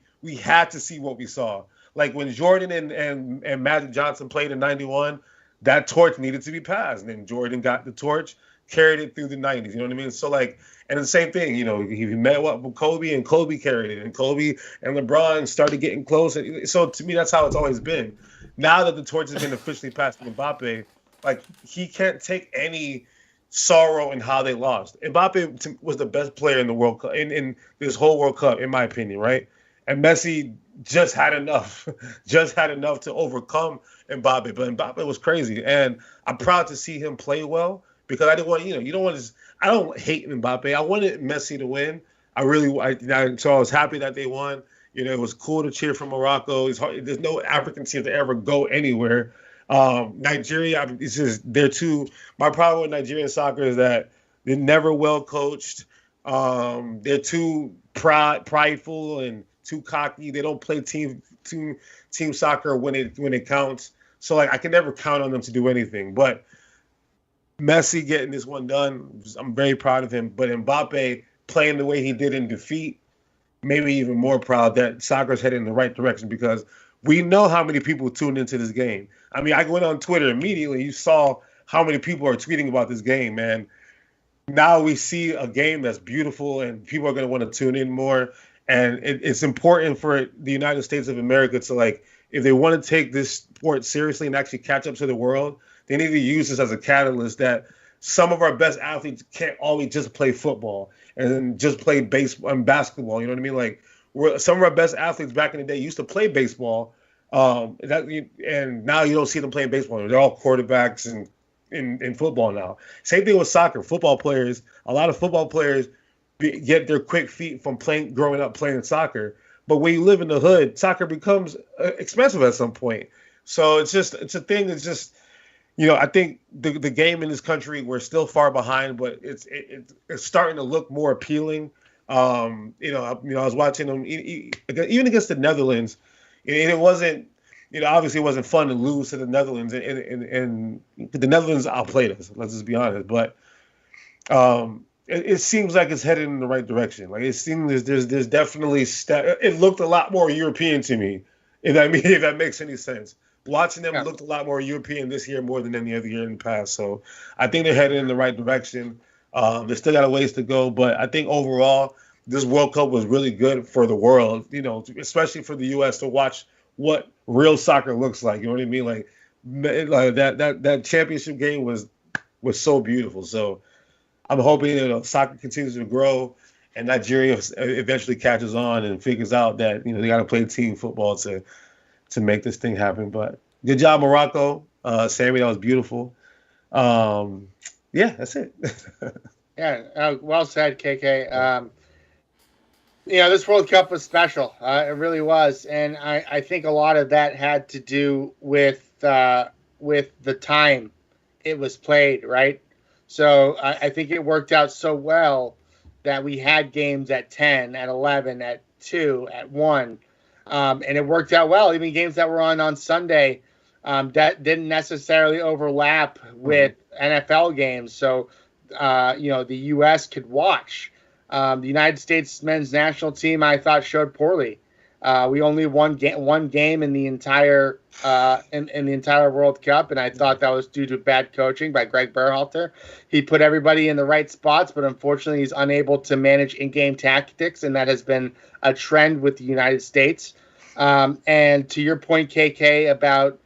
what we saw. Like when Jordan and Magic Johnson played in '91, that torch needed to be passed. And then Jordan got the torch, carried it through the 90s. You know what I mean? So like, and the same thing, he met with Kobe, and Kobe carried it, and Kobe and LeBron started getting close. So to me, that's how it's always been. Now that the torch has been officially passed to Mbappe, like, he can't take any sorrow in how they lost. Mbappe was the best player in the World Cup, in this whole World Cup, in my opinion, right? And Messi just had enough to overcome Mbappe. But Mbappe was crazy, and I'm proud to see him play well because I didn't want, you don't want to. I don't hate Mbappe. I wanted Messi to win. So I was happy that they won. It was cool to cheer for Morocco. There's no African team to ever go anywhere. Nigeria, it's just my problem with Nigerian soccer is that they're never well coached. They're too prideful and too cocky. They don't play team soccer when it counts. So like, I can never count on them to do anything. But Messi getting this one done, I'm very proud of him. But Mbappe playing the way he did in defeat, made me even more proud that soccer's headed in the right direction because we know how many people tuned into this game. I mean, I went on Twitter immediately. You saw how many people are tweeting about this game, man. Now we see a game that's beautiful and people are going to want to tune in more. And it's important for the United States of America to, like, if they want to take this sport seriously and actually catch up to the world, they need to use this as a catalyst that some of our best athletes can't always just play football and just play baseball and basketball. You know what I mean? Like, some of our best athletes back in the day used to play baseball, and now you don't see them playing baseball. They're all quarterbacks and in football now. Same thing with soccer. A lot of football players get their quick feet from growing up playing soccer. But when you live in the hood, soccer becomes expensive at some point. So it's a thing that's just, I think the game in this country, we're still far behind, but it's starting to look more appealing. I was watching them even against the Netherlands, and it wasn't, obviously it wasn't fun to lose to the Netherlands, and the Netherlands outplayed us. Let's just be honest, but it seems like it's headed in the right direction. Like, it seems there's definitely it looked a lot more European to me, if that makes any sense. Watching them looked a lot more European this year more than any other year in the past. So I think they're headed in the right direction. They still got a ways to go, but I think overall this World Cup was really good for the world, especially for the U.S. to watch what real soccer looks like. You know what I mean? Like that championship game was so beautiful. So I'm hoping soccer continues to grow and Nigeria eventually catches on and figures out that they got to play team football to make this thing happen. But good job, Morocco. Sami, that was beautiful. Yeah, that's it. Yeah, well said, KK. This World Cup was special. It really was, and I think a lot of that had to do with the time it was played, right? So I think it worked out so well that we had games at 10, at 11, at 2, at 1, and it worked out well. Even games that were on Sunday that didn't necessarily overlap with NFL games, so the U.S. could watch. The United States men's national team, I thought, showed poorly. We only won one game in the entire in the entire World Cup, and I thought that was due to bad coaching by Greg Berhalter. He put everybody in the right spots, but unfortunately, he's unable to manage in-game tactics, and that has been a trend with the United States. And to your point, KK, about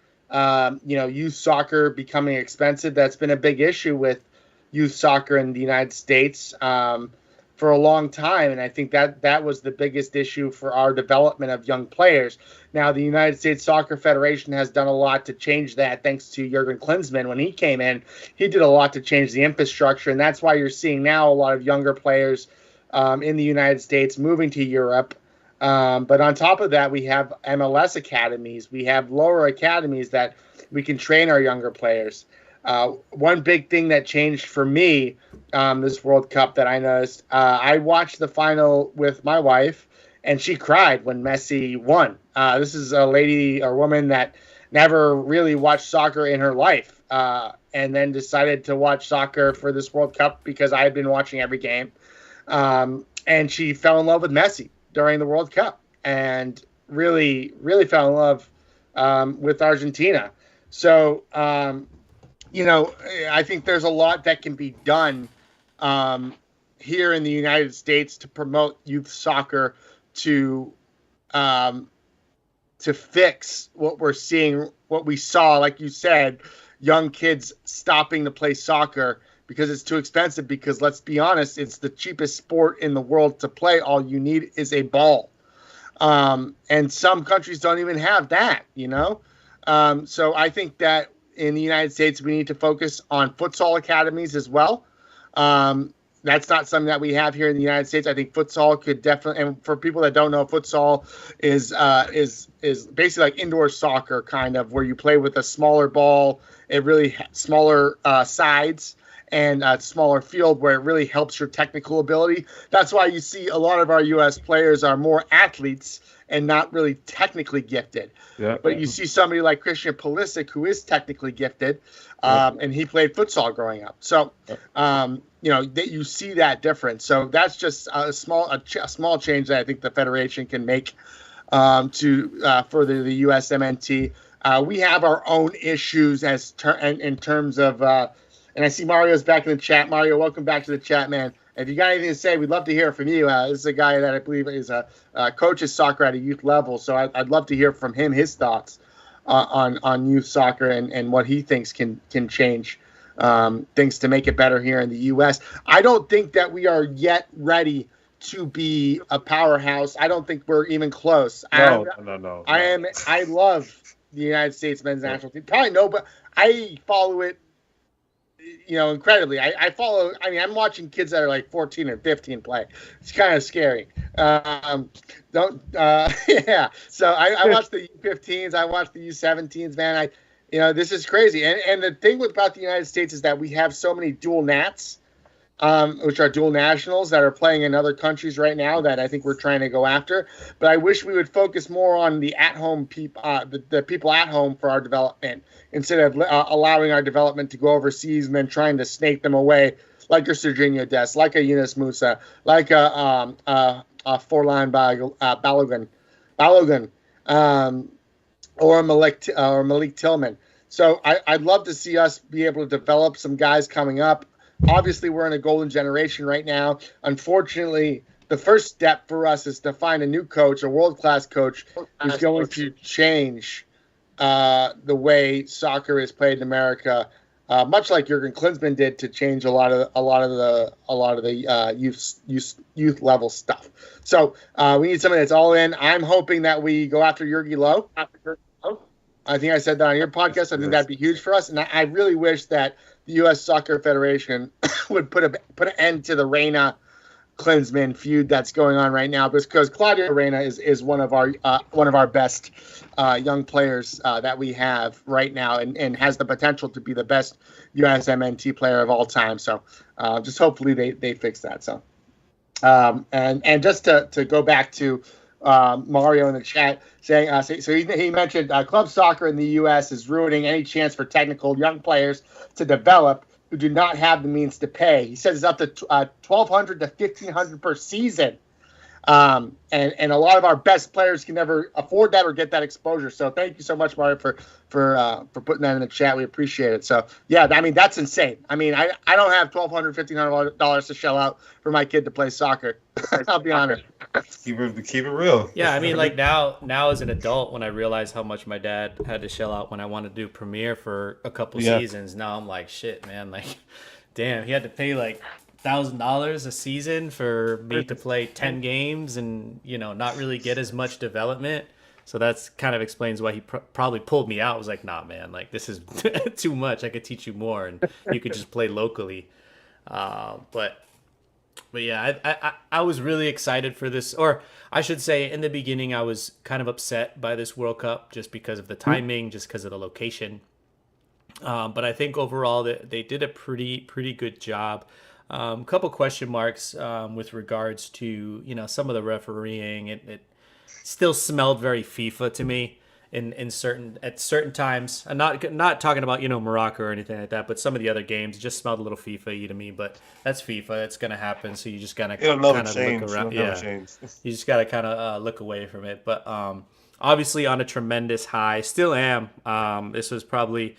youth soccer becoming expensive, that's been a big issue with youth soccer in the United States for a long time, and I think that was the biggest issue for our development of young players. Now, the United States Soccer Federation has done a lot to change that, thanks to Jurgen Klinsmann. When he came in, he did a lot to change the infrastructure, and that's why you're seeing now a lot of younger players in the United States moving to Europe. But on top of that, we have MLS academies. We have lower academies that we can train our younger players. One big thing that changed for me this World Cup that I noticed, I watched the final with my wife, and she cried when Messi won. This is a lady or woman that never really watched soccer in her life, and then decided to watch soccer for this World Cup because I had been watching every game. And she fell in love with Messi during the World Cup and really, really fell in love with Argentina. So, I think there's a lot that can be done here in the United States to promote youth soccer to fix what we're seeing, what we saw, like you said, young kids stopping to play soccer because it's too expensive. Because let's be honest, it's the cheapest sport in the world to play. All you need is a ball. And some countries don't even have that, So I think that in the United States, we need to focus on futsal academies as well. That's not something that we have here in the United States. I think futsal could definitely, and for people that don't know, futsal is basically like indoor soccer, kind of, where you play with a smaller ball, it really smaller sides, and a smaller field, where it really helps your technical ability. That's why you see a lot of our U.S. players are more athletes and not really technically gifted. Yeah. But you see somebody like Christian Pulisic, who is technically gifted, and he played futsal growing up. So, that you see that difference. So that's just a small change that I think the Federation can make to further the USMNT. We have our own issues in terms of, and I see Mario's back in the chat. Mario, welcome back to the chat, man. If you got anything to say, we'd love to hear from you. This is a guy that I believe is coaches soccer at a youth level, so I'd love to hear from him his thoughts on youth soccer and what he thinks can change things to make it better here in the U.S. I don't think that we are yet ready to be a powerhouse. I don't think we're even close. No. I love the United States men's national team. Probably no, but I follow it. Incredibly. I'm watching kids that are like 14 and 15 play. It's kind of scary. Yeah. So I watch the U15s. I watch the U17s, man. This is crazy. And the thing about the United States is that we have so many dual nats, which are dual nationals that are playing in other countries right now that I think we're trying to go after. But I wish we would focus more on the at-home people, the people at home for our development, instead of allowing our development to go overseas and then trying to snake them away, like a Serginho Dest, like a Yunus Musa, like a Forlan Balogun, or Malik Tillman. So I'd love to see us be able to develop some guys coming up. Obviously, we're in a golden generation right now. Unfortunately, the first step for us is to find a new coach, a world-class coach, who's going to change the way soccer is played in America, much like Jurgen Klinsmann did to change a lot of the youth level stuff. So we need somebody that's all in. I'm hoping that we go after Jurgi Low. I think I said that on your podcast. I think that'd be huge for us, and I really wish that the U.S. Soccer Federation would put an end to the Reyna Klinsmann feud that's going on right now, because Claudio Reyna is one of our best young players that we have right now, and has the potential to be the best USMNT player of all time. So just hopefully they fix that. So and just to go back to Mario in the chat saying, so he mentioned club soccer in the U.S. is ruining any chance for technical young players to develop who do not have the means to pay. He says it's up to $1,200 to $1,500 per season. And a lot of our best players can never afford that or get that exposure. So thank you so much, Mario, for putting that in the chat. We appreciate it. So yeah, I mean, that's insane. I mean, I don't have $1,200, $1,500 to shell out for my kid to play soccer. I'll be honest. Keep it real. Yeah, I mean, like now as an adult, when I realize how much my dad had to shell out when I wanted to do Premiere for a couple seasons, now I'm like, shit, man, like, damn, he had to pay like $1,000 a season for me to play 10 games and, you know, not really get as much development. So that's kind of explains why he probably pulled me out. I was like, nah, man, like this is too much. I could teach you more and you could just play locally. But yeah, I was really excited for this, or I should say in the beginning, I was kind of upset by this World Cup just because of the timing, just because of the location. But I think overall they did a pretty good job. Couple question marks with regards to, you know, some of the refereeing. It still smelled very FIFA to me at certain times. I'm not talking about, you know, Morocco or anything like that, but some of the other games just smelled a little FIFA-y to me. But that's FIFA. It's gonna happen. So you just gotta kind of look around. Yeah, you just gotta kind of look away from it. But obviously on a tremendous high, still am. This was probably,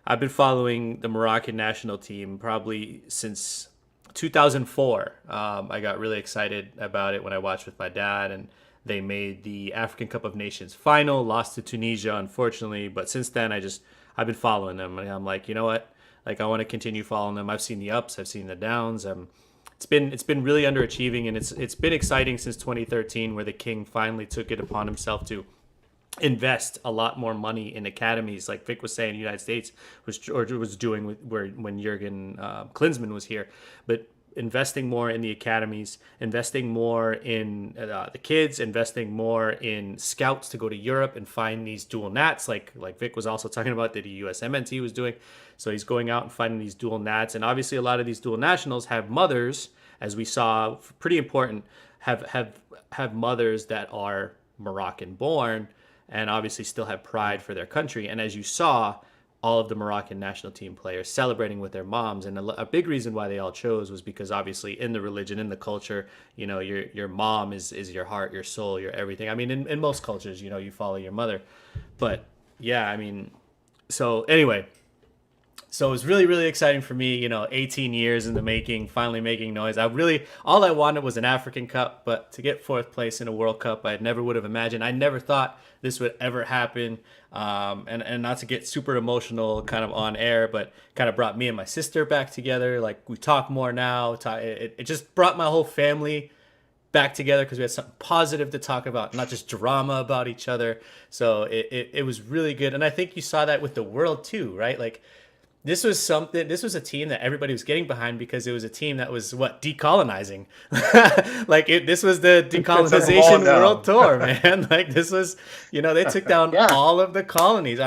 I've been following the Moroccan national team probably since 2004. I got really excited about it when I watched with my dad, and they made the African Cup of Nations final, lost to Tunisia, unfortunately. But since then, I've been following them, and I'm like, you know what? Like, I want to continue following them. I've seen the ups, I've seen the downs. It's been really underachieving, and it's been exciting since 2013, where the King finally took it upon himself to invest a lot more money in academies, like Vic was saying, the United States was doing when Jurgen Klinsmann was here, but investing more in the academies, investing more in the kids, investing more in scouts to go to Europe and find these dual nats, like Vic was also talking about that the USMNT was doing. So he's going out and finding these dual nats, and obviously a lot of these dual nationals have mothers, as we saw, pretty important, have mothers that are Moroccan born, and obviously still have pride for their country. And as you saw, all of the Moroccan national team players celebrating with their moms. And a big reason why they all chose was because obviously in the religion, in the culture, you know, your mom is your heart, your soul, your everything. I mean, in most cultures, you know, you follow your mother. But yeah, I mean, so anyway, so it was really, really exciting for me, you know, 18 years in the making, finally making noise. All I wanted was an African Cup, but to get fourth place in a World Cup, I never would have imagined. I never thought this would ever happen. And not to get super emotional kind of on air, but kind of brought me and my sister back together. Like, we talk more now. It just brought my whole family back together because we had something positive to talk about, not just drama about each other. So it was really good. And I think you saw that with the world too, right? Like, this was a team that everybody was getting behind because it was a team that was decolonizing. This was the decolonization world tour, man. Like, this was, you know, they took down all of the colonies.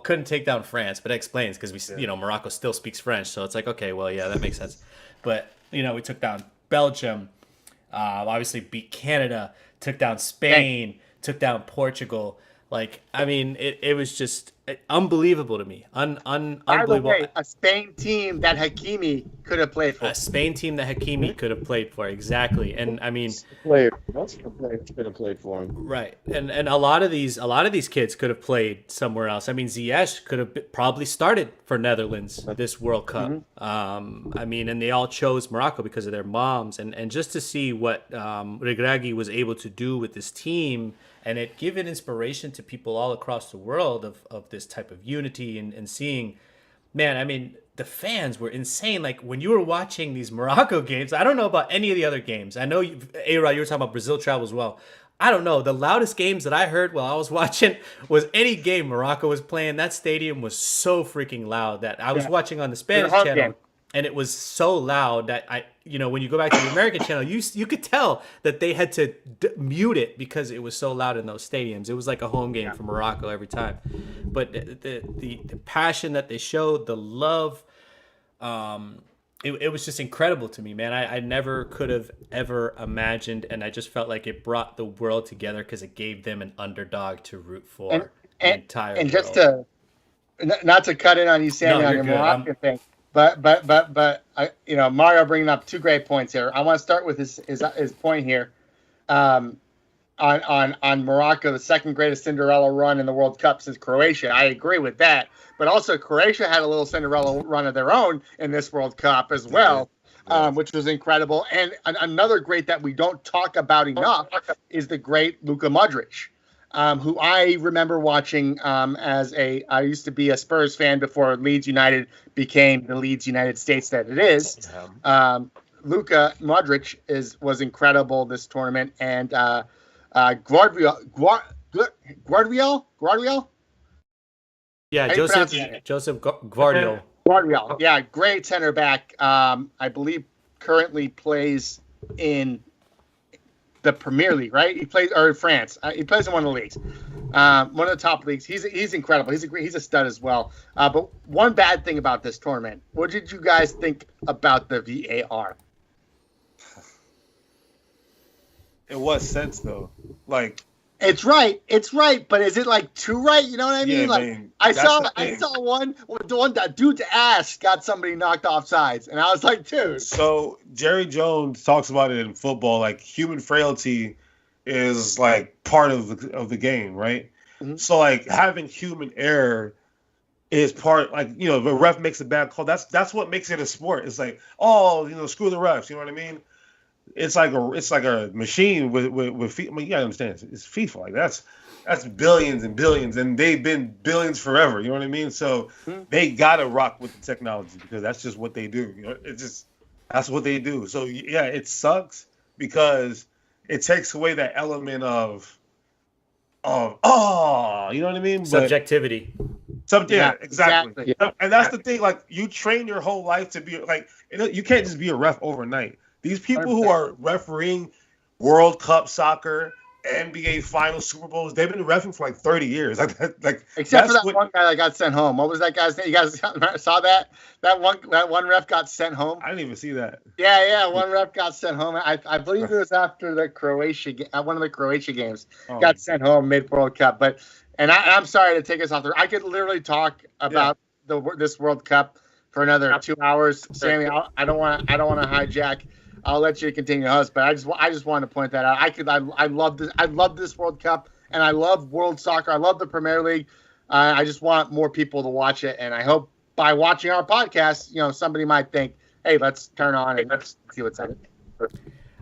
Couldn't take down France, but it explains because Morocco still speaks French. So it's like, okay, well, yeah, that makes sense. But, you know, we took down Belgium, obviously beat Canada, took down Spain, took down Portugal. Like, I mean, it was just unbelievable to me. Unbelievable. By the way, a Spain team that Hakimi could have played for. A Spain team that Hakimi could have played for, exactly. And I mean, most of the players could have played for him. Right. And a lot of these kids could have played somewhere else. I mean, Ziyech could have probably started for Netherlands this World Cup. Mm-hmm. I mean, and they all chose Morocco because of their moms. And just to see what Regragui was able to do with this team, and it given inspiration to people all across the world of this type of unity and seeing, man, I mean, the fans were insane. Like, when you were watching these Morocco games, I don't know about any of the other games. I know, A-Rod, you were talking about Brazil travel as well. I don't know. The loudest games that I heard while I was watching was any game Morocco was playing. That stadium was so freaking loud that I was watching on the Spanish channel, game. and it was so loud that when you go back to the American channel, you could tell that they had to mute it because it was so loud in those stadiums. It was like a home game for Morocco every time. But the passion that they showed, the love, it was just incredible to me, man. I never could have ever imagined, and I just felt like it brought the world together because it gave them an underdog to root for the entire world. Just to not to cut in on you, Sammy, on your Moroccan thing, but Mario bringing up two great points here. I want to start with his point here on Morocco, the second greatest Cinderella run in the World Cup since Croatia. I agree with that. But also, Croatia had a little Cinderella run of their own in this World Cup as well, which was incredible. And another great that we don't talk about enough is the great Luka Modric, who I remember watching I used to be a Spurs fan before Leeds United became the Leeds United States that it is. Luka Modric was incredible this tournament, and Guardiola. Yeah, Joseph Guardiola. Guardiola, yeah, great center back. I believe currently plays in the Premier League, right? He plays in France. He plays in one of the leagues, one of the top leagues. He's incredible. He's a stud as well. But one bad thing about this tournament, what did you guys think about the VAR? In what sense, though? Like, it's right, but is it like too right? You know what I mean? Yeah, like man, I saw one that dude's ass got somebody knocked off sides, and I was like, dude. So Jerry Jones talks about it in football, like human frailty is like part of the game, right? Mm-hmm. So like having human error is part, like, the ref makes a bad call. That's what makes it a sport. It's like, screw the refs. You know what I mean? It's like a machine with feet. I mean, you gotta understand, it's FIFA. Like that's billions and billions, and they've been billions forever. You know what I mean? So they gotta rock with the technology because that's just what they do. That's what they do. So yeah, it sucks because it takes away that element of you know what I mean? Subjectivity. Exactly. Yeah. And that's the thing. Like, you train your whole life to be like, you can't just be a ref overnight. These people who are refereeing World Cup soccer, NBA Finals, Super Bowls, they've been reffing for like 30 years. Except for that one guy that got sent home. What was that guy's name? You guys saw that? That one ref got sent home. I didn't even see that. Yeah. One ref got sent home. I believe it was after the one of the Croatia games. Got sent home mid World Cup. But I'm sorry to take us off there. I could literally talk about this World Cup for another 2 hours. Sammy, I don't want to hijack. I'll let you continue, host, but I just wanted to point that out. I love this. I love this World Cup, and I love world soccer. I love the Premier League. I just want more people to watch it, and I hope by watching our podcast, somebody might think, "Hey, let's turn on and let's see what's happening."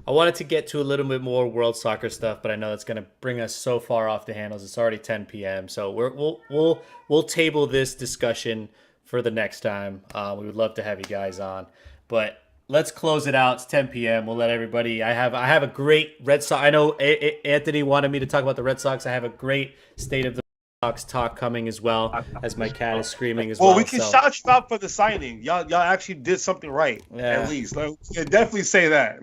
I wanted to get to a little bit more world soccer stuff, but I know that's going to bring us so far off the handles. It's already 10 p.m., so we'll table this discussion for the next time. We would love to have you guys on, but let's close it out. It's 10 p.m. We'll let everybody. I have a great Red Sox. I know Anthony wanted me to talk about the Red Sox. I have a great State of the Sox talk coming as well, as my cat is screaming as well. Well, we can shout you out for the signing. Y'all actually did something right, at least. Like, yeah, definitely say that.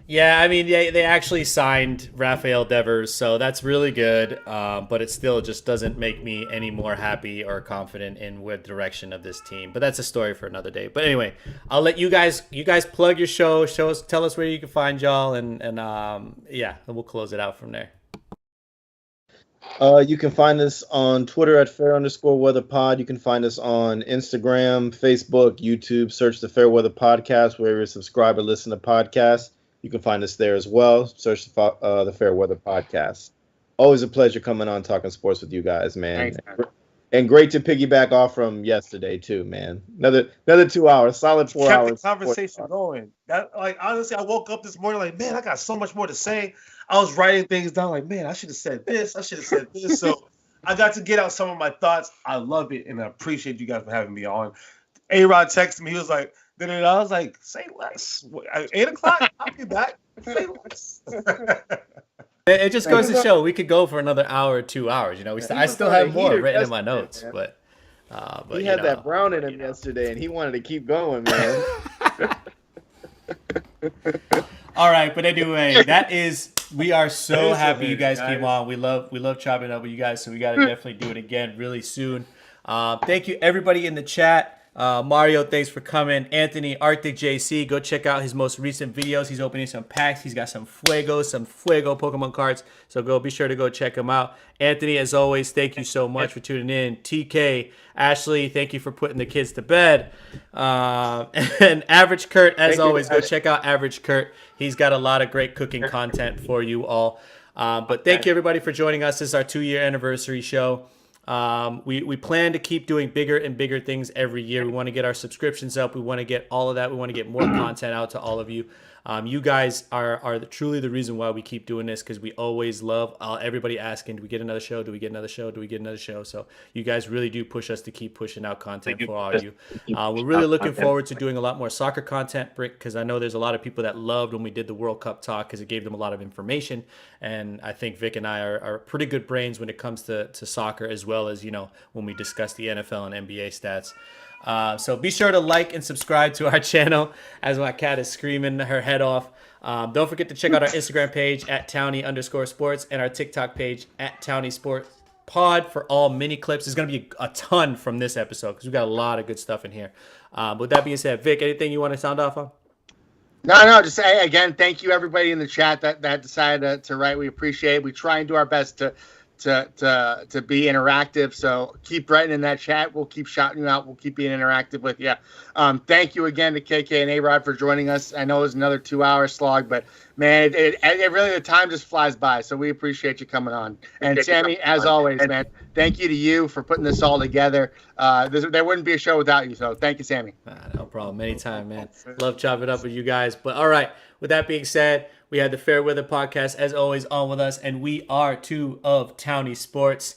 Yeah, I mean, they actually signed Rafael Devers, so that's really good. But it still just doesn't make me any more happy or confident in what direction of this team. But that's a story for another day. But anyway, I'll let you guys plug your show. Tell us where you can find y'all, and we'll close it out from there. You can find us on Twitter at @fair_weather_pod. You can find us on Instagram, Facebook, YouTube. Search the Fairweather Podcast wherever you subscribe or listen to podcasts. You can find us there as well. Search the Fairweather Podcast. Always a pleasure coming on talking sports with you guys, man. Thanks, and great to piggyback off from yesterday too, man. Another 2 hours, solid 4 hours. Kept the conversation going. Honestly, I woke up this morning like, man, I got so much more to say. I was writing things down like, man, I should have said this. So I got to get out some of my thoughts. I love it, and I appreciate you guys for having me on. A-Rod texted me. He was like, I was like, say less. 8 o'clock, I'll be back. Say less. It just goes to show we could go for another hour or 2 hours. You know, I still have more written in my notes, but he had that brown in him yesterday, and he wanted to keep going, man. All right, but anyway, we are so happy you guys came on. We love chopping up with you guys, so we got to definitely do it again really soon. Thank you everybody in the chat. Mario, thanks for coming. Anthony, Arctic JC, go check out his most recent videos. He's opening some packs. He's got some Fuego Pokemon cards. So be sure to go check him out. Anthony, as always, thank you so much for tuning in. TK, Ashley, thank you for putting the kids to bed. And Average Kurt, as always, go check out Average Kurt. He's got a lot of great cooking content for you all. But thank you everybody for joining us. This is our 2-year anniversary show. We plan to keep doing bigger and bigger things every year. We want to get our subscriptions up. We want to get all of that. We want to get more content out to all of you. You guys are truly the reason why we keep doing this, because we always love everybody asking, do we get another show? Do we get another show? Do we get another show? So you guys really do push us to keep pushing out content for all of you. We're really looking forward to doing a lot more soccer content, because I know there's a lot of people that loved when we did the World Cup talk, because it gave them a lot of information. And I think Vic and I are pretty good brains when it comes to soccer, as well as, when we discuss the NFL and NBA stats. So be sure to like and subscribe to our channel as my cat is screaming her head off. Don't forget to check out our Instagram page at Townie_sports and our TikTok page at Townie Sports Pod for all mini clips. There's going to be a ton from this episode, because we've got a lot of good stuff in here. With that being said, Vic, anything you want to sound off on? No, just say again, thank you everybody in the chat that decided to write. We appreciate it. We try and do our best to be interactive, so keep writing in that chat. We'll keep shouting you out. We'll keep being interactive with you. Thank you again to KK and A-Rod for joining us. I know it was another 2-hour slog, but man, it really, the time just flies by, so we appreciate you coming on. And Sammy, as always, man, thank you to you for putting this all together. There wouldn't be a show without you, so thank you, Sammy. No problem. Anytime, man. Love chopping up with you guys. But all right, with that being said, we had the Fair Weather Podcast, as always, on with us, and we are 2 of Townie Sports.